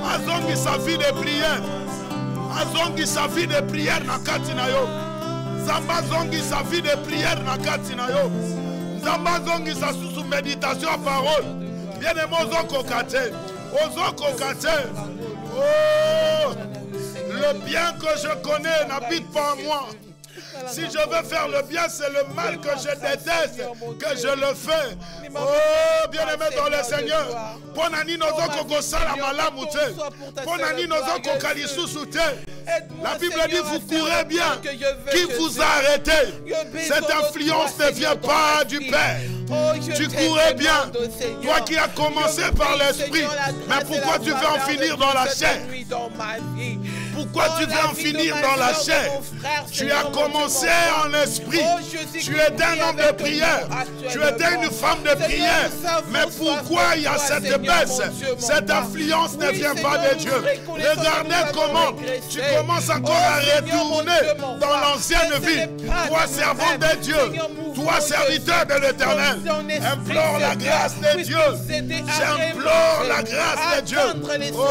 Azongi sa vie de prière. Azongi sa vie de prière na kati na yo. Nzamba zongi sa vie de prière na kati na yo. Nzamba zongi sa sous méditation à parole. Bien-aimé ozokokate. Ozokokate. Oh, le bien que je connais n'habite pas en moi. Si je veux faire le bien, c'est le mal que je déteste que je le fais. Oh, bien-aimé dans le Seigneur. Ponani nozoko kosala malamu te. Ponani nozoko kalisusu te. La Bible dit vous courez bien. Qui vous a arrêté? Cette influence ne vient pas du Père. Tu courais bien. Toi qui as commencé par l'esprit. Mais pourquoi tu veux en finir dans la chair? Pourquoi tu veux en finir dans la chair? Tu as commencé en esprit. Tu étais un homme de prière. Tu étais une femme de prière. Mais pourquoi il y a cette baisse? Cette influence ne vient pas de Dieu. Regardez comment tu commences encore à retourner dans l'ancienne vie. Toi, servant de Dieu. Toi, serviteur de l'Éternel. Implore la grâce de Dieu. J'implore la grâce de Dieu. Oh,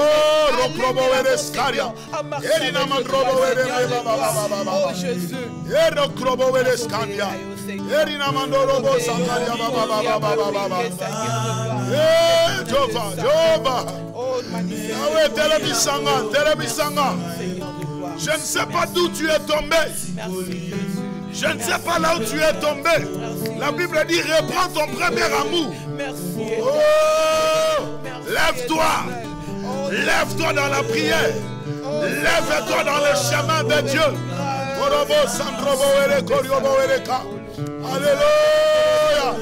oh Jésus. Je ne sais pas d'où tu es tombé. Je ne sais pas là où tu es tombé. La Bible dit reprends ton premier amour. Oh, lève-toi. Lève-toi dans la prière. Lève-toi dans le chemin de Dieu. Alléluia.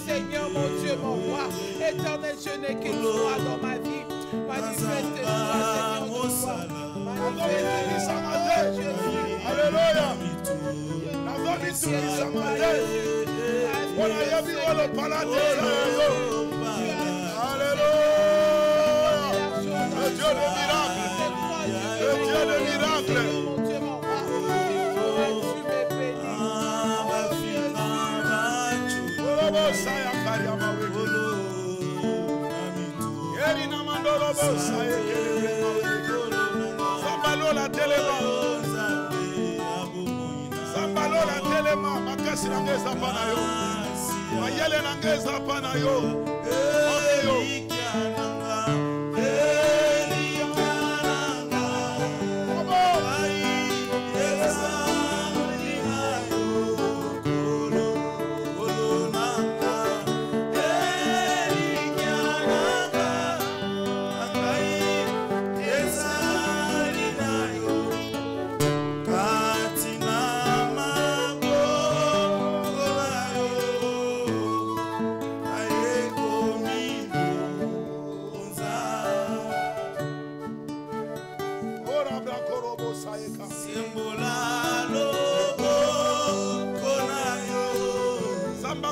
Seigneur, mon Dieu, mon roi, éternel, je n'ai que toi dans ma vie. Manifeste-toi, Seigneur, Alléluia. Le Dieu de miracle. Le Dieu de miracle. Zambalola telema. Zambalola telema. Makasi na ngeza pana yo. Mayele na ngeza pana yo. Omiyo.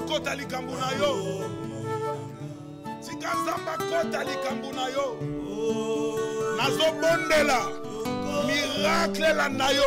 kota likambo na yo. Tika nzamba kota likambo na yo. Nazo bondela miracle la na yo.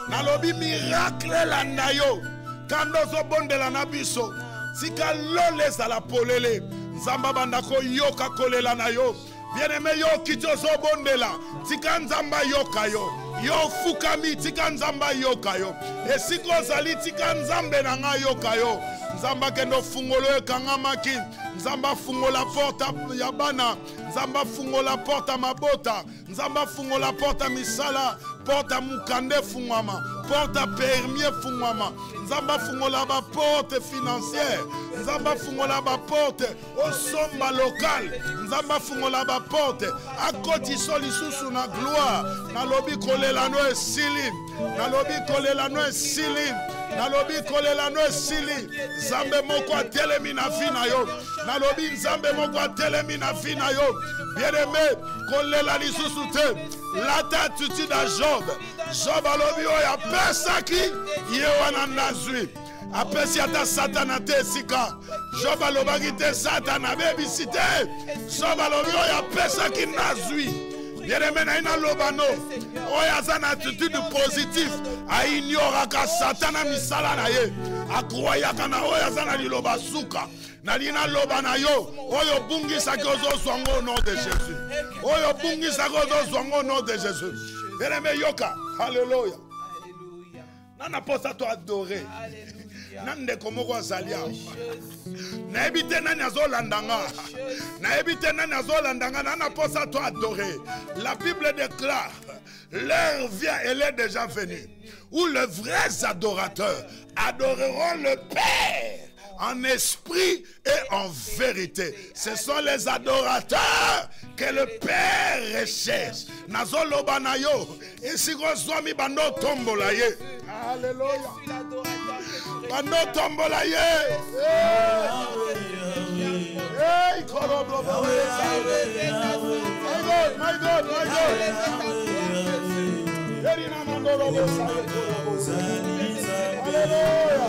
Nalobi miracle la na yo. Kando zo bondela na biso. Tika lole za la polele. Nzamba bandako yoka kolela na yo. Bien-aimé yo kito zo bondela. Tika nzamba yoka yo. Yo fukami tika nzamba yoka yo. Esiko zali tika nzambe na nga yoka yo. Nzamba kendo fungolo kangamaki. Nzamba fungola porta ya bana. Nzamba fungola porta mabota. Nzamba fungola porta misala. Porta mukande fungwama. Porta permis fungwama. Nzamba fungola ba porte financière. Nzamba fungola ba porte au somba local. Nzamba fungola ba porte a koti soli susu na gloire. Na lobi kolela no esili. Na lobi kolela no esili. Na lobi kolela no esili. Nzambe moko atelemi na fina yo. Na lobi nzambe moko atelemi na fina yo. Bien-aimé, kolela lisusu te. L'attitude à Job. Job alobi oya pesaki yewana nazwi. Apesi ata satana te sika. Job alobaki te satana bebisite. Job alobi oya pesaki nazwi. Bien-aimé na ina lobano. Oya za na attitude positive. A ignoraka satana misala na ye. Akroyaka na oya za na liloba suka. Na lina loba na yo. Oyo bungi sa kozo zwango au nom de Jésus. Oyo bungi sa kozo zwango au nom de Jésus. Bien-aimé yoka. Alléluia. Nana posa to adorer. Nande komoko azalia. Na ebite nani azolandanga. Na ebite nani azolandanga. Nana posa to adorer. La Bible déclare, l'heure vient, elle est déjà venue, où les vrais adorateurs adoreront le Père en esprit et en vérité. Ce sont les adorateurs que le Père recherche. Nazolo banayo. Et si vous swami bando tombola ye. Alléluia. Bando tombola ye. Hey, koroblo. My God, my God. Yerina mandoro bosa. Alléluia.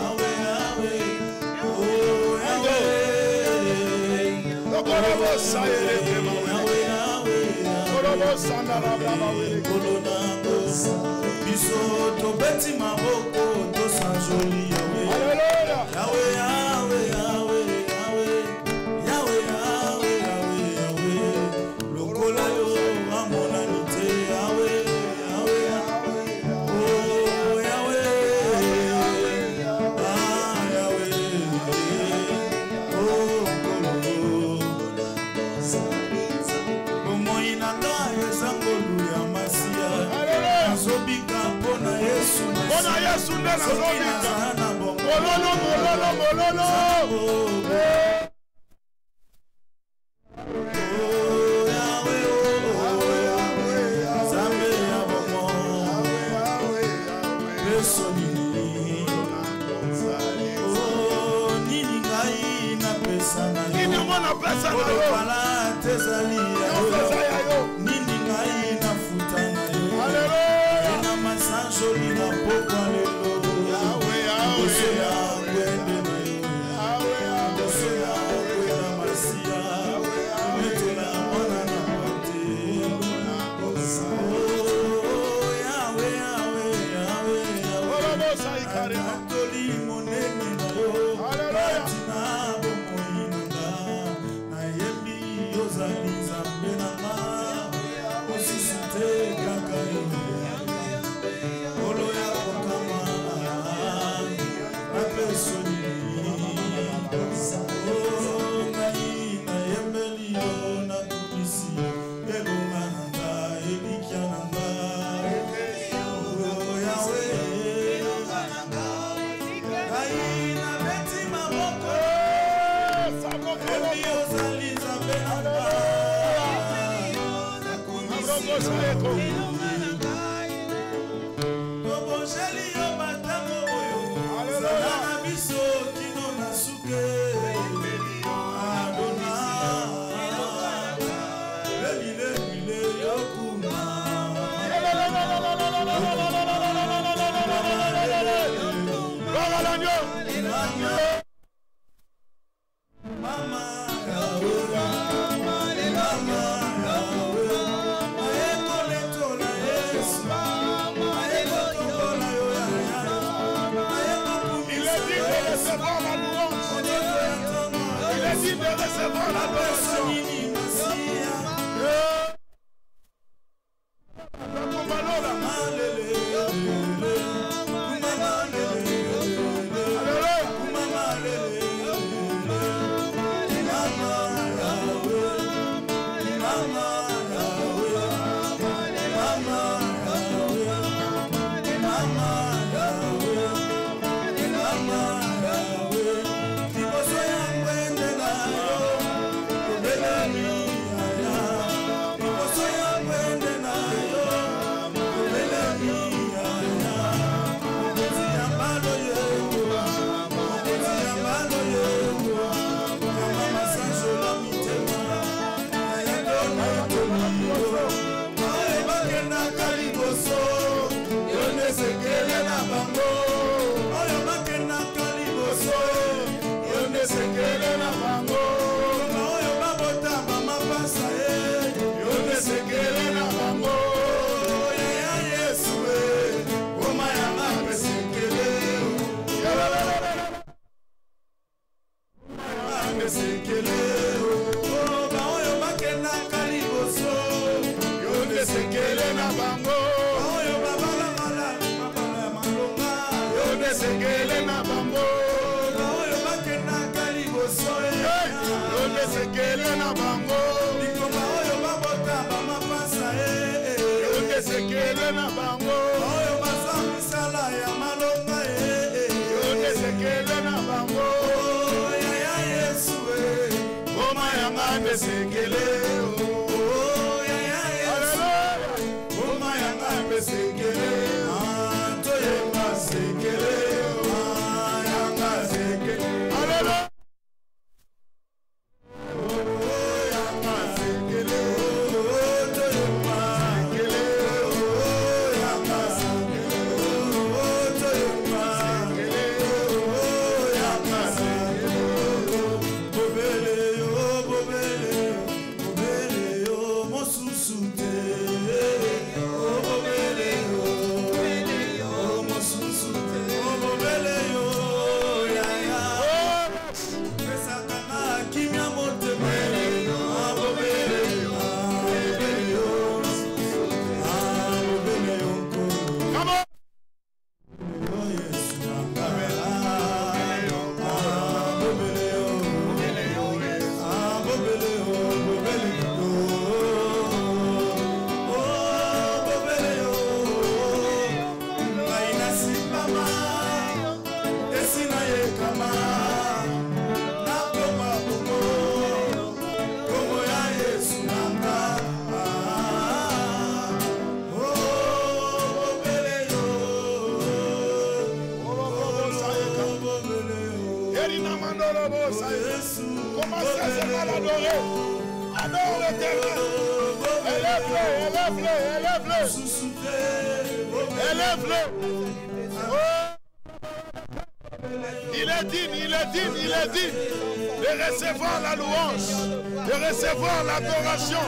de recevoir l'adoration.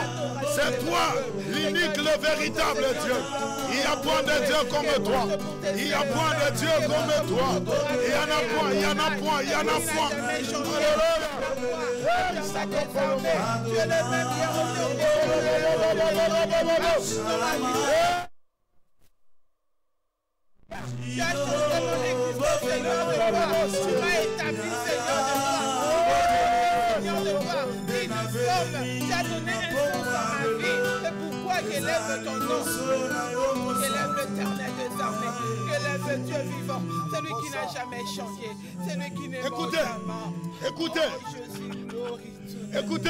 Écoutez,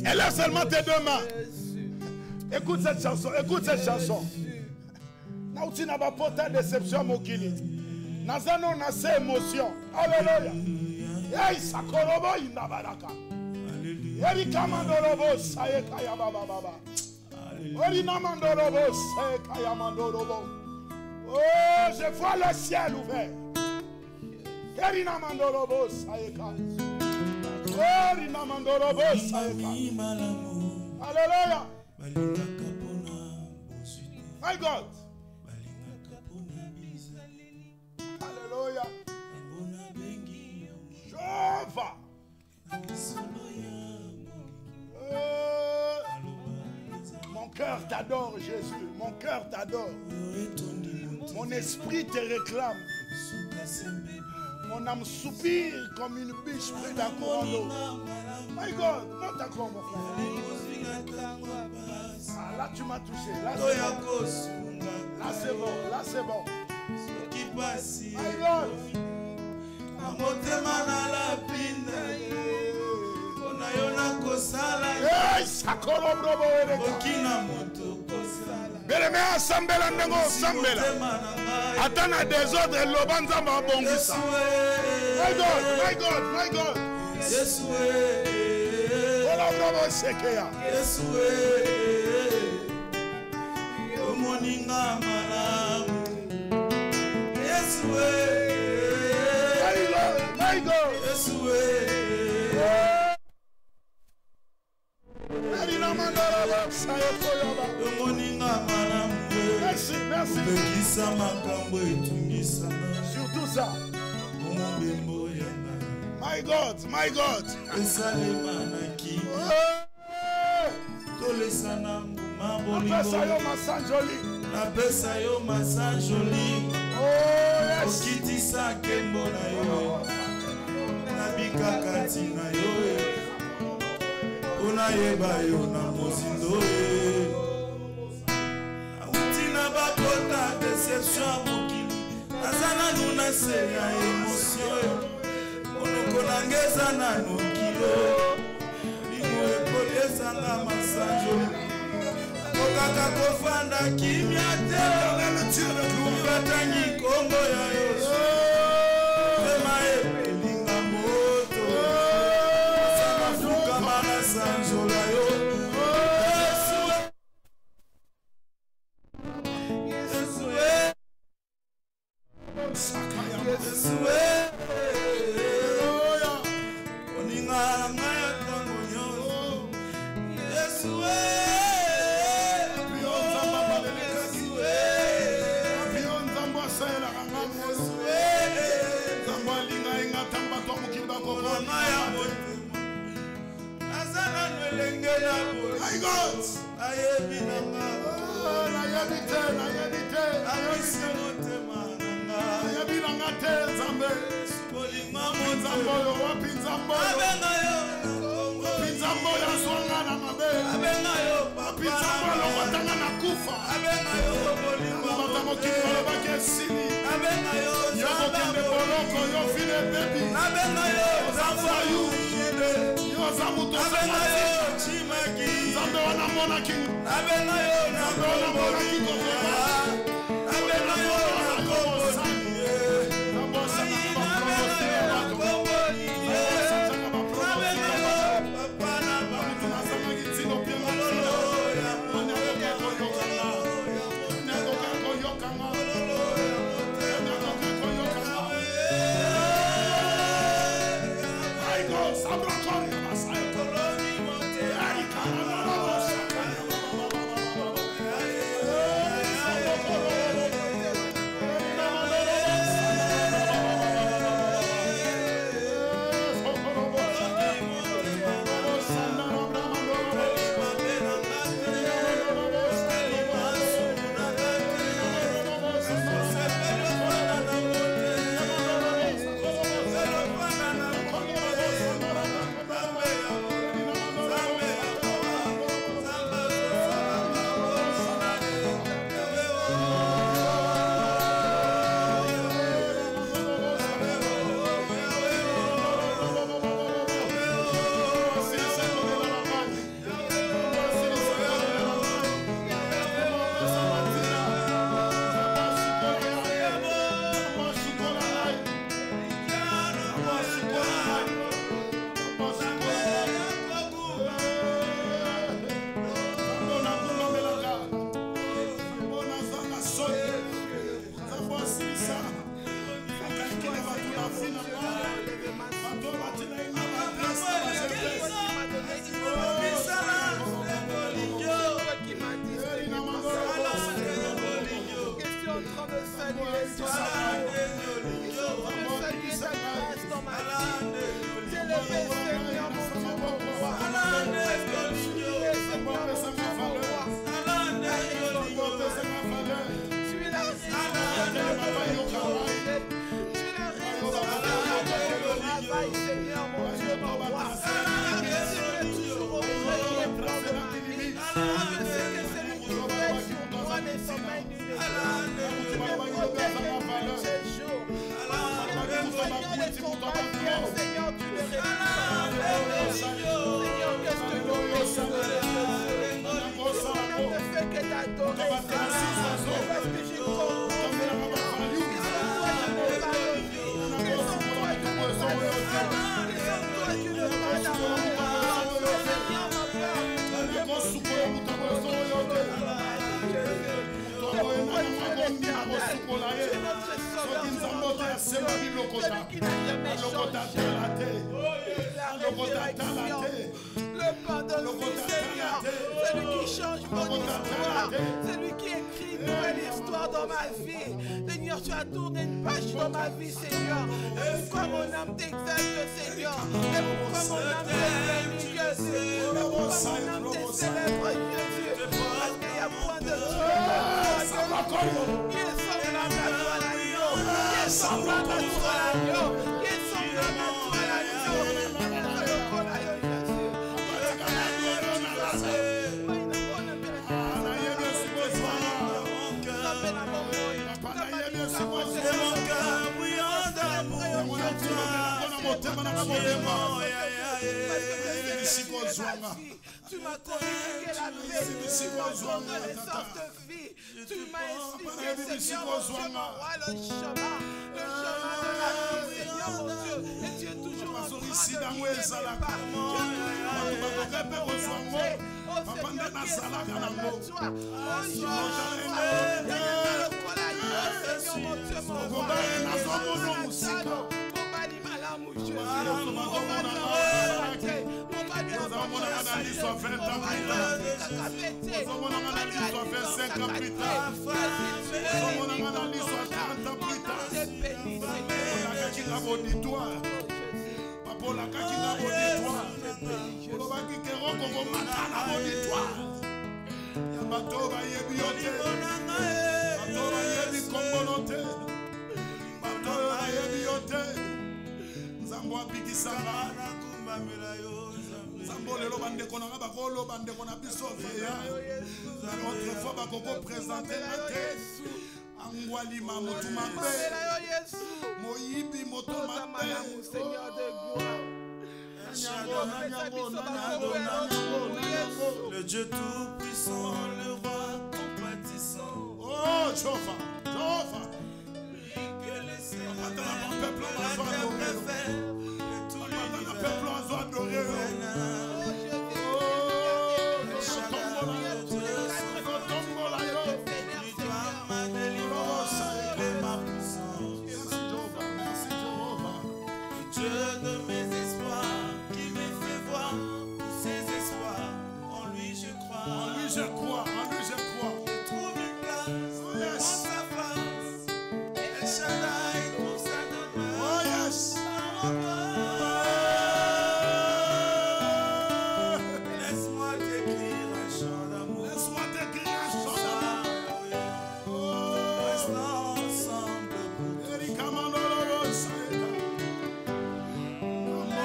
élève seulement tes deux mains. Écoute cette chanson, écoute cette chanson. Nauti n'a pas porté déception mokili. Nazano n'a ses émotions. Alléluia. Yai sakorobo inabaraka. Yeri kamandorobo saye kaya baba baba. Ori namandorobo saye kaya mandorobo. Oh, je vois le ciel ouvert. Yeri namandorobo saye kaya. Alléluia. My God. Alléluia. Jehovah. t'adore, Jésus. Mon cœur t'adore. Mon esprit te réclame. Mon âme soupire comme une biche près d'un courant d'eau. My God, monte encore, mon frère. Ah, là, tu m'as touché. Là, c'est bon. Là, c'est bon. Là, c'est bon. My God. Hey, sakolo brobo Beleme asambela ndengo sambela. Atana désordre lobanza mabongisa. My God, my God, my God. Yesue. Ola brobo sekeya. Yesue. Yomoninga malamu. Yesue. My God, my God. Yesue. Merci, merci. Surtout ça. My God, my God. Napesa yo masan joli. Oh, okitisa kembo na yo. Nabikakati na yo. Una yeba yo na mozindo. Autina bakota deception mokili. Nazana nuna se ya emotion. Onokolangeza na nokilo. Limo ekoleza na masanjo. Okaka kofanda kimya te. Kukatangi kongo ya yo. Tema elinga moto. Sama fuka mana sanjo la yo. Yesue. Yesue. Oninga ngaya tango nyo. Yesue. My God. Seigneur, tu le réponds. Seigneur, qu'est-ce que nous ne fait que t'adorer, Seigneur, parce que j'ai le pain de vie, Seigneur, celui qui change mon histoire, celui qui écrit une nouvelle histoire dans ma vie. Seigneur, tu as tourné une page dans ma vie, Seigneur. Et pourquoi mon âme t'exalte, Seigneur? Et pourquoi mon âme t'exalte, Jésus? Et pourquoi mon âme te célèbre, Jésus? Parce qu'il y a point de Dieu qui est semblable à toi, l'agneau, qui est semblable à toi, l'agneau, qui est semblable à toi, l'agneau. Tu m'as communiqué la paix, tu m'as donné l'essence de vie, tu m'as expliqué, Seigneur, mon Dieu, mon roi, le chemin de la vie, Seigneur, mon Dieu, et tu es toujours en train de guider mes pas, tu es toujours en train de m'orienter. Oh Seigneur, qui est semblable à toi, oh Seigneur, mon Dieu, mon roi, le Dieu tout-puissant, le roi compatissant. Oh, Jehovah, Jehovah. Que les seigneurs de la terre préfèrent, que tout l'univers je crois, en lui je crois. Trouve une place devant sa face. El Shaddai pour sa demeure. Oh yes. Laisse-moi t'écrire un chant d'amour. Laisse-moi t'écrire un chant d'amour. Restons ensemble.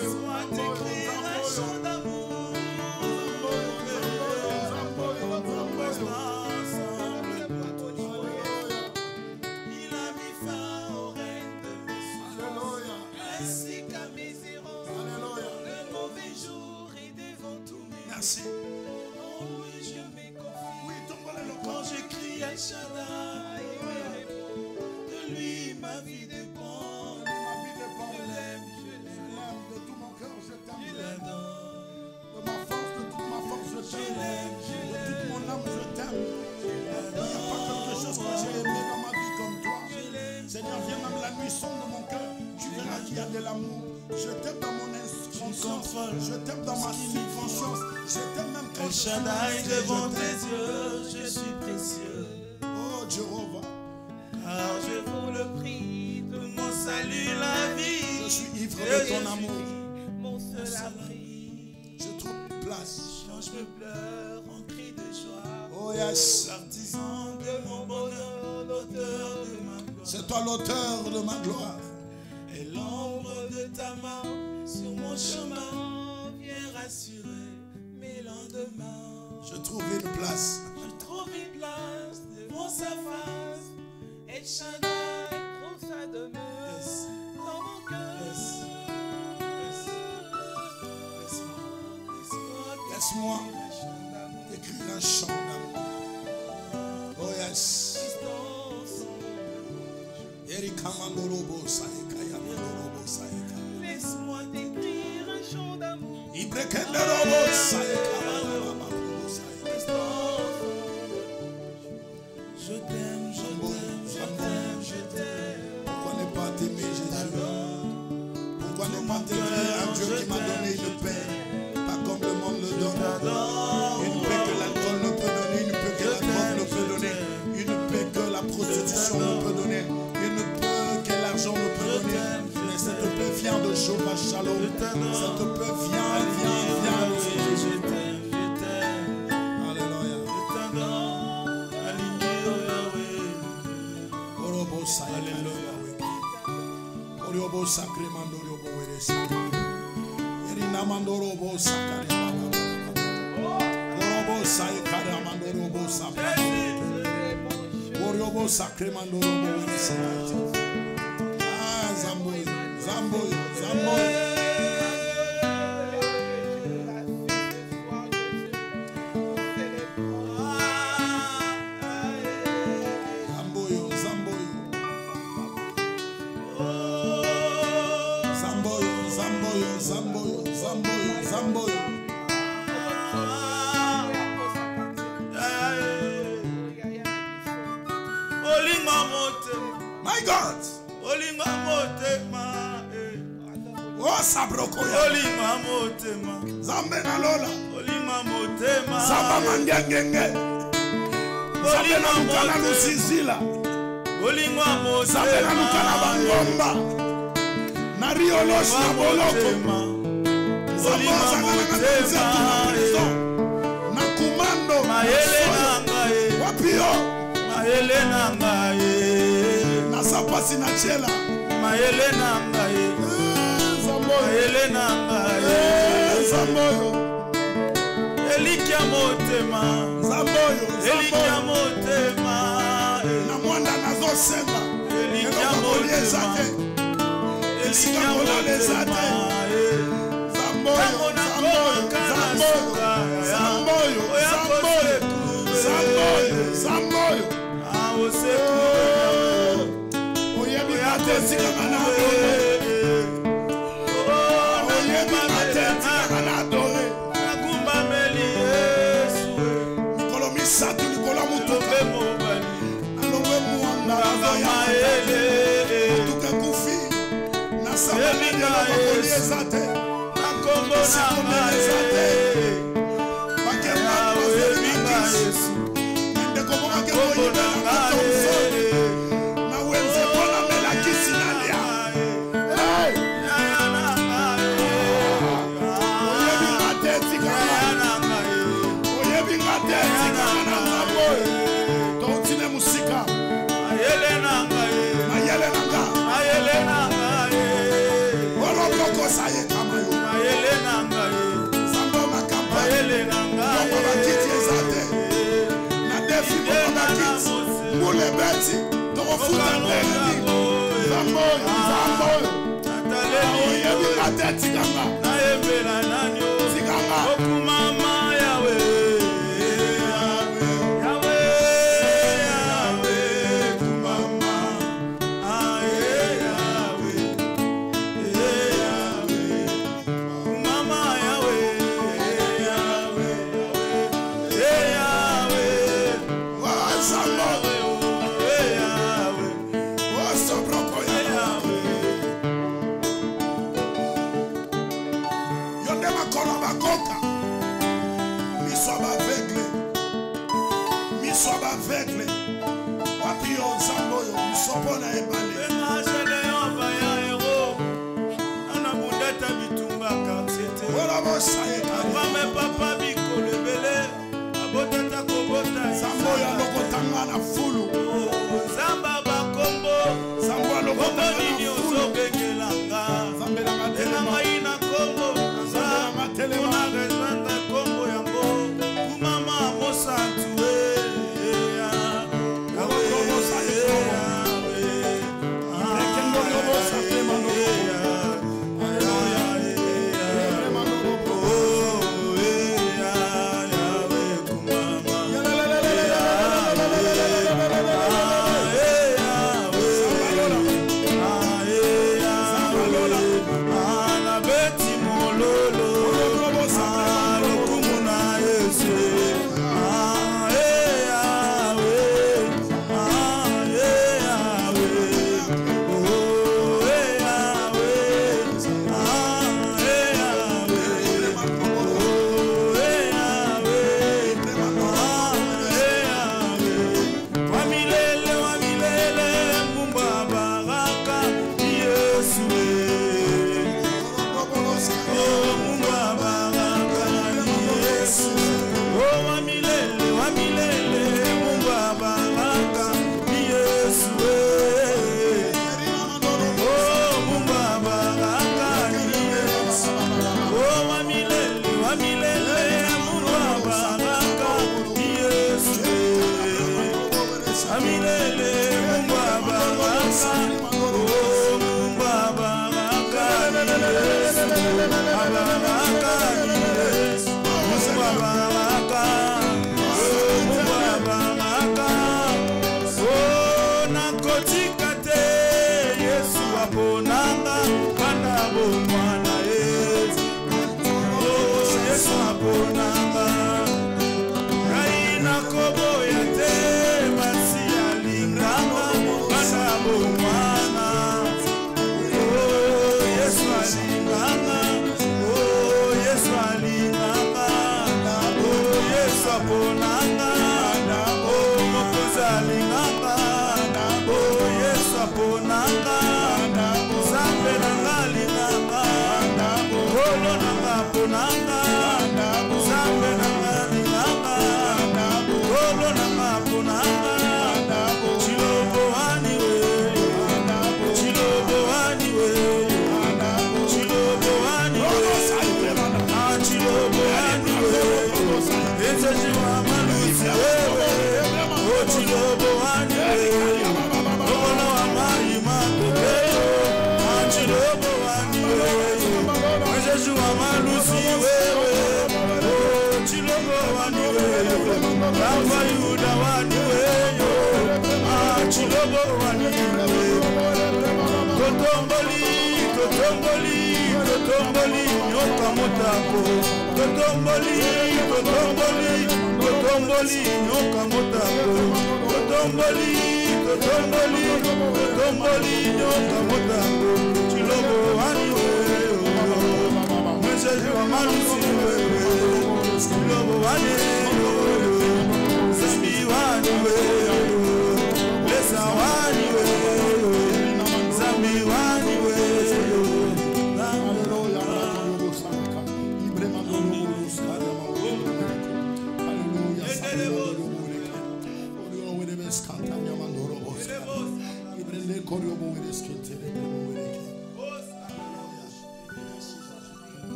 Laisse-moi t'écrire un chant d'amour. Merci. Oh oui, je me confie. Oui, quand je crie à Shaddai, de lui ma vie dépend. Ma vie dépend. Je l'aime, de tout mon cœur, je t'aime. je l'adore. De ma force, de toute ma force, je t'aime. De toute mon âme, je t'aime. Il n'y a pas quelque chose que j'ai aimé dans ma vie comme toi. Seigneur, viens même la nuit sombre de mon cœur. Tu verras qu'il y a de l'amour. Je t'aime dans mon inconscience. Je t'aime dans ma subconscience. Je t'aime même quand El Shaddai devant tes yeux, je suis précieux. Oh Jéhovah, car je vous le prie de mon salut la vie. je suis ivre de ton amour. Mon seul abri. Je trouve une place. Change mes pleurs en cris de joie. Oh yes. L'artisan de mon bonheur, l'auteur de ma gloire. C'est toi l'auteur de ma gloire. Et l'ombre de ta main sur mon chemin vient rassurer mes lendemains. Je trouve une place. Je trouve une place devant sa face. El Shaddai trouve sa demeure dans mon cœur. Laisse-moi écrire un chant d'amour. Oh yes. Laisse-moi t'écrire un chant d'amour. Je t'aime, je t'aime, je t'aime, je t'aime. Pourquoi ne pas t'aimer Jésus? Pourquoi ne pas t'aimer un Dieu qui m'a donné une paix, pas comme le monde le donne? Une paix que l'alcool ne peut donner, une paix que la drogue ne peut donner, une paix que la prostitution ne peut donner, une paix que l'argent ne peut donner. Mais cette paix vient de Jéhovah Shalom. Cette paix vient. Je t'aime, je t'aime. Alléluia. Je t'adore. Aligné au Yahweh. Alléluia. Oriobo sacré mandorobo weresa. Erina mandorobo sakari baba. Orobo sai kara mandorobo sapa. Oriobo sacré mandorobo weresa. Ah zamboy. Zamboyo. My God. Oh sabrokoya. Zambe na lola. Zamba mangengenge. Zambe na mukana lusizila. Zambe na mukana bangomba. Na riolosh na boloko. Na kumando wapio na sapasi na chela Zamboyo na mwanda nazo senga elokoliezate esikakololezate Zamboyo. Oyebi mateti kama na adore. Oyebi mateti kama na adore. Mikolo misatu likolo mutuka. Alongwe muanda ya mutuka kufi. Na sabani ya makoliezate. Mulebeti, tofuta ndeni. Zamboyo. Oyebi mateti kanga. Tikanga. Okumama Yahweh. Papa bikolo bele abotata kobota Zamboyo lokotanga na fulu. Zamba bakombo Zamboyo lokotanga na fulu. Zobekelanga Zambela matele maina kombo Zambela matele rezanda kombo yango kumama mosantu Oh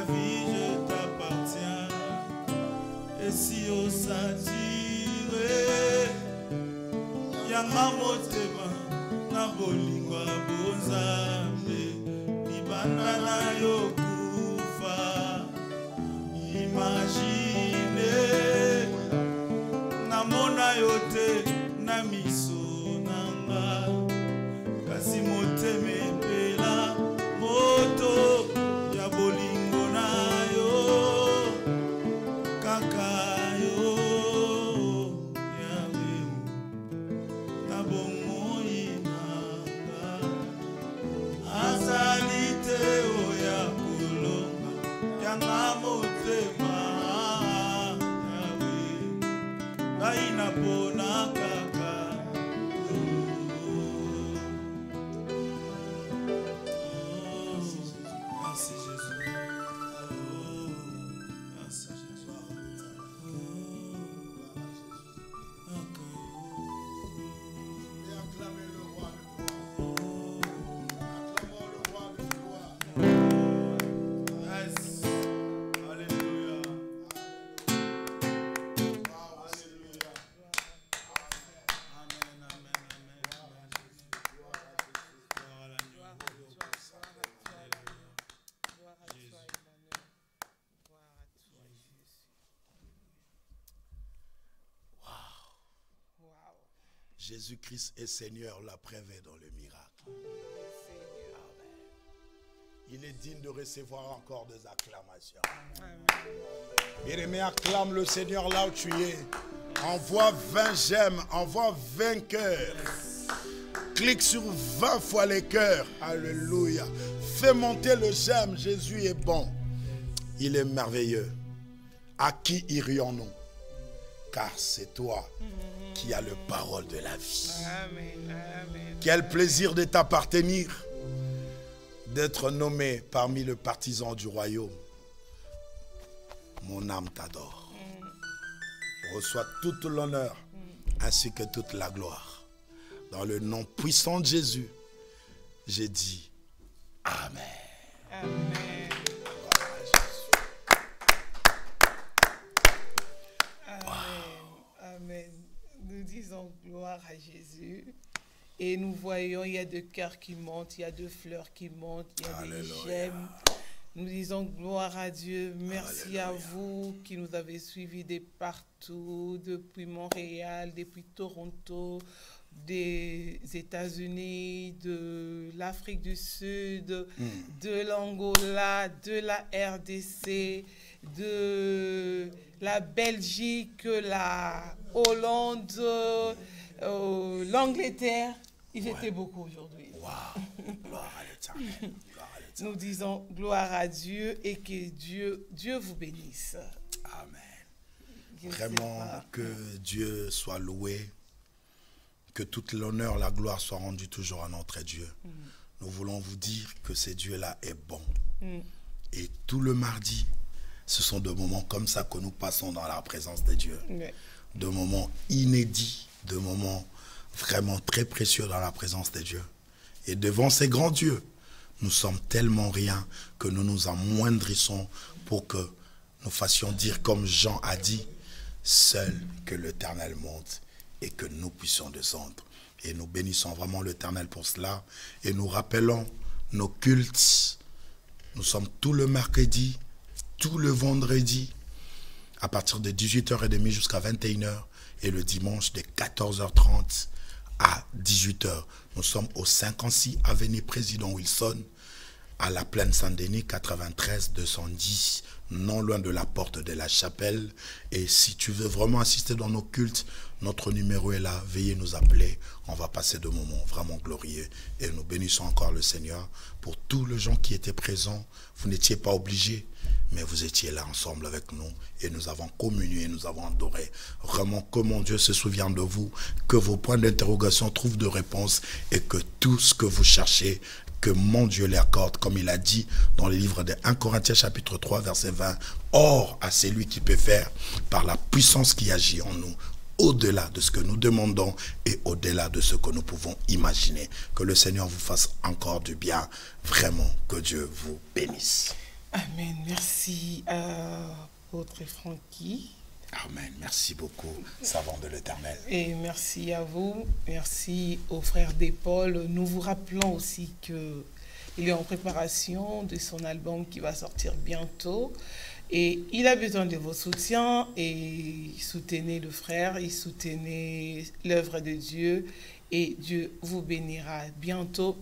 vie, je t'appartiens. Et si au sein yanga motema na bolingo ya bonzambe libanda na yo kufa imagine namona yo te na miso nanga kasi motema epela moto ya bolingo na yo kaka yo yawe na bomoi nanga azali te oya kolonga yanga motema yawe ngai napona kaka merci Jésus. Merci Jésus. Et acclamez le roi de gloire. Acclamons le roi de gloire. Yes. Alléluia. Wow, alléluia. Amen, amen, amen. Gloire à l'agneau. Gloire à toi, Emmanuel. Gloire à toi, Jésus. Wow. Jésus-Christ est Seigneur, la preuve est dans le miracle. Seigneur. Il est digne de recevoir encore des acclamations. Amen. Bien-aimé, acclame le Seigneur là où tu es. Envoie 20 j'aime, envoie 20 cœurs. Clique sur 20 fois les cœurs. Alléluia. Fais monter le j'aime. Jésus est bon. Il est merveilleux. À qui irions-nous? Car c'est toi qui as le parole de la vie. Amen. Amen. Quel plaisir de t'appartenir, d'être nommé parmi les partisans du royaume. Mon âme t'adore. Reçois toute l'honneur ainsi que toute la gloire. Dans le nom puissant de Jésus, j'ai dit Amen. Amen. Amen. Nous disons gloire à Jésus. Et nous voyons, il y a de cœurs qui montent, il y a de fleurs qui montent, il y a Alléluia. des gemmes. Nous disons gloire à Dieu. Merci à vous qui nous avez suivis de partout, depuis Montréal, depuis Toronto, des États-Unis, de l'Afrique du Sud, de l'Angola, de la RDC, de la Belgique, la Hollande, l'Angleterre. Ils étaient beaucoup aujourd'hui. Waouh, gloire à l'Éternel. Gloire à l'Éternel. Nous disons gloire à Dieu et que Dieu vous bénisse. Amen. Je ne sais Vraiment pas. que Dieu soit loué, que toute l'honneur, la gloire soit rendue toujours à notre Dieu. Nous voulons vous dire que ce Dieu-là est bon. Et tout le mardi, ce sont des moments comme ça que nous passons dans la présence de Dieu. Ouais. De moments inédits, de moments vraiment très précieux dans la présence de Dieu. Et devant ces grands dieux, nous sommes tellement rien que nous nous amoindrissons pour que nous fassions dire comme Jean a dit, seul que l'Éternel monte et que nous puissions descendre. Et nous bénissons vraiment l'Éternel pour cela. Et nous rappelons nos cultes. Nous sommes tout le mercredi, tout le vendredi, à partir de 18h30 jusqu'à 21h. Et le dimanche de 14h30 à 18h. Nous sommes au 56 avenue Président Wilson, à la plaine Saint-Denis, 93 210, non loin de la porte de la chapelle. Et si tu veux vraiment assister dans nos cultes, notre numéro est là. Veuillez nous appeler. On va passer de moments vraiment glorieux. Et nous bénissons encore le Seigneur pour tous les gens qui étaient présents. Vous n'étiez pas obligés, mais vous étiez là ensemble avec nous. Et nous avons communié, nous avons adoré. Vraiment, que mon Dieu se souvient de vous, que vos points d'interrogation trouvent de réponse et que tout ce que vous cherchez, que mon Dieu les accorde, comme il a dit dans le livre de 1 Corinthiens chapitre 3 verset 20. Or, à celui qui peut faire par la puissance qui agit en nous, au-delà de ce que nous demandons et au-delà de ce que nous pouvons imaginer. Que le Seigneur vous fasse encore du bien. Vraiment, que Dieu vous bénisse. Amen. Merci à votre Francky. Amen. Merci beaucoup, servant de l'Éternel. Et merci à vous. Merci aux frères d'Épaule. Nous vous rappelons aussi qu'il est en préparation de son album qui va sortir bientôt. Et il a besoin de vos soutiens. Et soutenez le frère, et soutenez l'œuvre de Dieu. Et Dieu vous bénira. Bientôt,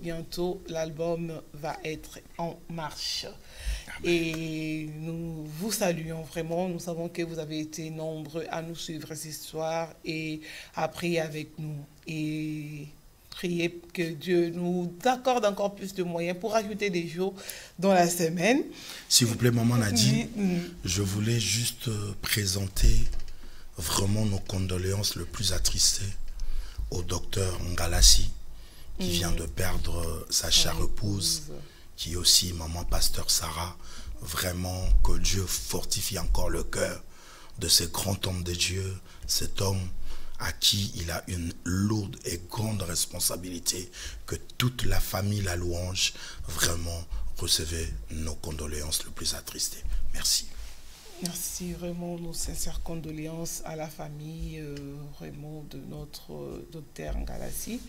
l'album va être en marche. Amen. Et nous vous saluons vraiment. Nous savons que vous avez été nombreux à nous suivre ce soir et à prier avec nous. Et prier que Dieu nous accorde encore plus de moyens pour ajouter des jours dans la semaine. S'il vous plaît, Maman Nadine, je voulais juste présenter vraiment nos condoléances le plus attristées au docteur Ngalassi, qui vient de perdre sa chère épouse, qui est aussi maman pasteur Sarah. Vraiment que Dieu fortifie encore le cœur de ce grand homme de Dieu, cet homme à qui il a une lourde et grande responsabilité, que toute la famille, la louange, vraiment recevez nos condoléances le plus attristées. Merci. Merci, vraiment nos sincères condoléances à la famille vraiment de notre docteur Ngalassi.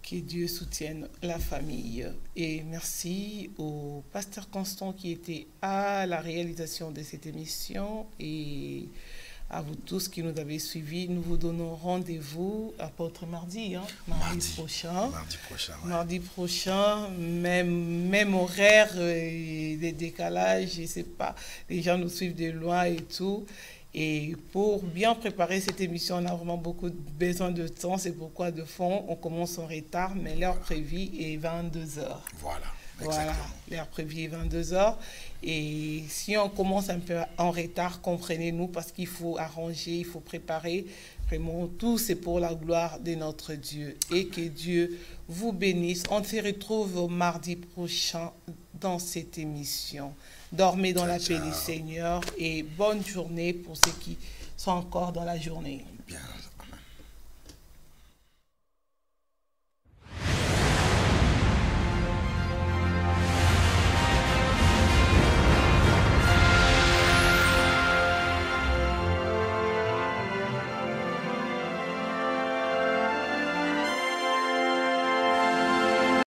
Que Dieu soutienne la famille. Et merci au pasteur Constant qui était à la réalisation de cette émission et à vous tous qui nous avez suivis. Nous vous donnons rendez-vous apôtre mardi prochain. Mardi prochain, même horaire, des décalages, je ne sais pas, les gens nous suivent de loin et tout. Et pour bien préparer cette émission, on a vraiment beaucoup besoin de temps. C'est pourquoi, de fond, on commence en retard, mais l'heure prévue est 22h. Voilà, l'heure prévue est 22h. Et si on commence un peu en retard, comprenez-nous, parce qu'il faut arranger, il faut préparer. Vraiment, tout c'est pour la gloire de notre Dieu. Et que Dieu vous bénisse. On se retrouve mardi prochain dans cette émission. Dormez dans la paix du Seigneur et bonne journée pour ceux qui sont encore dans la journée. Bien.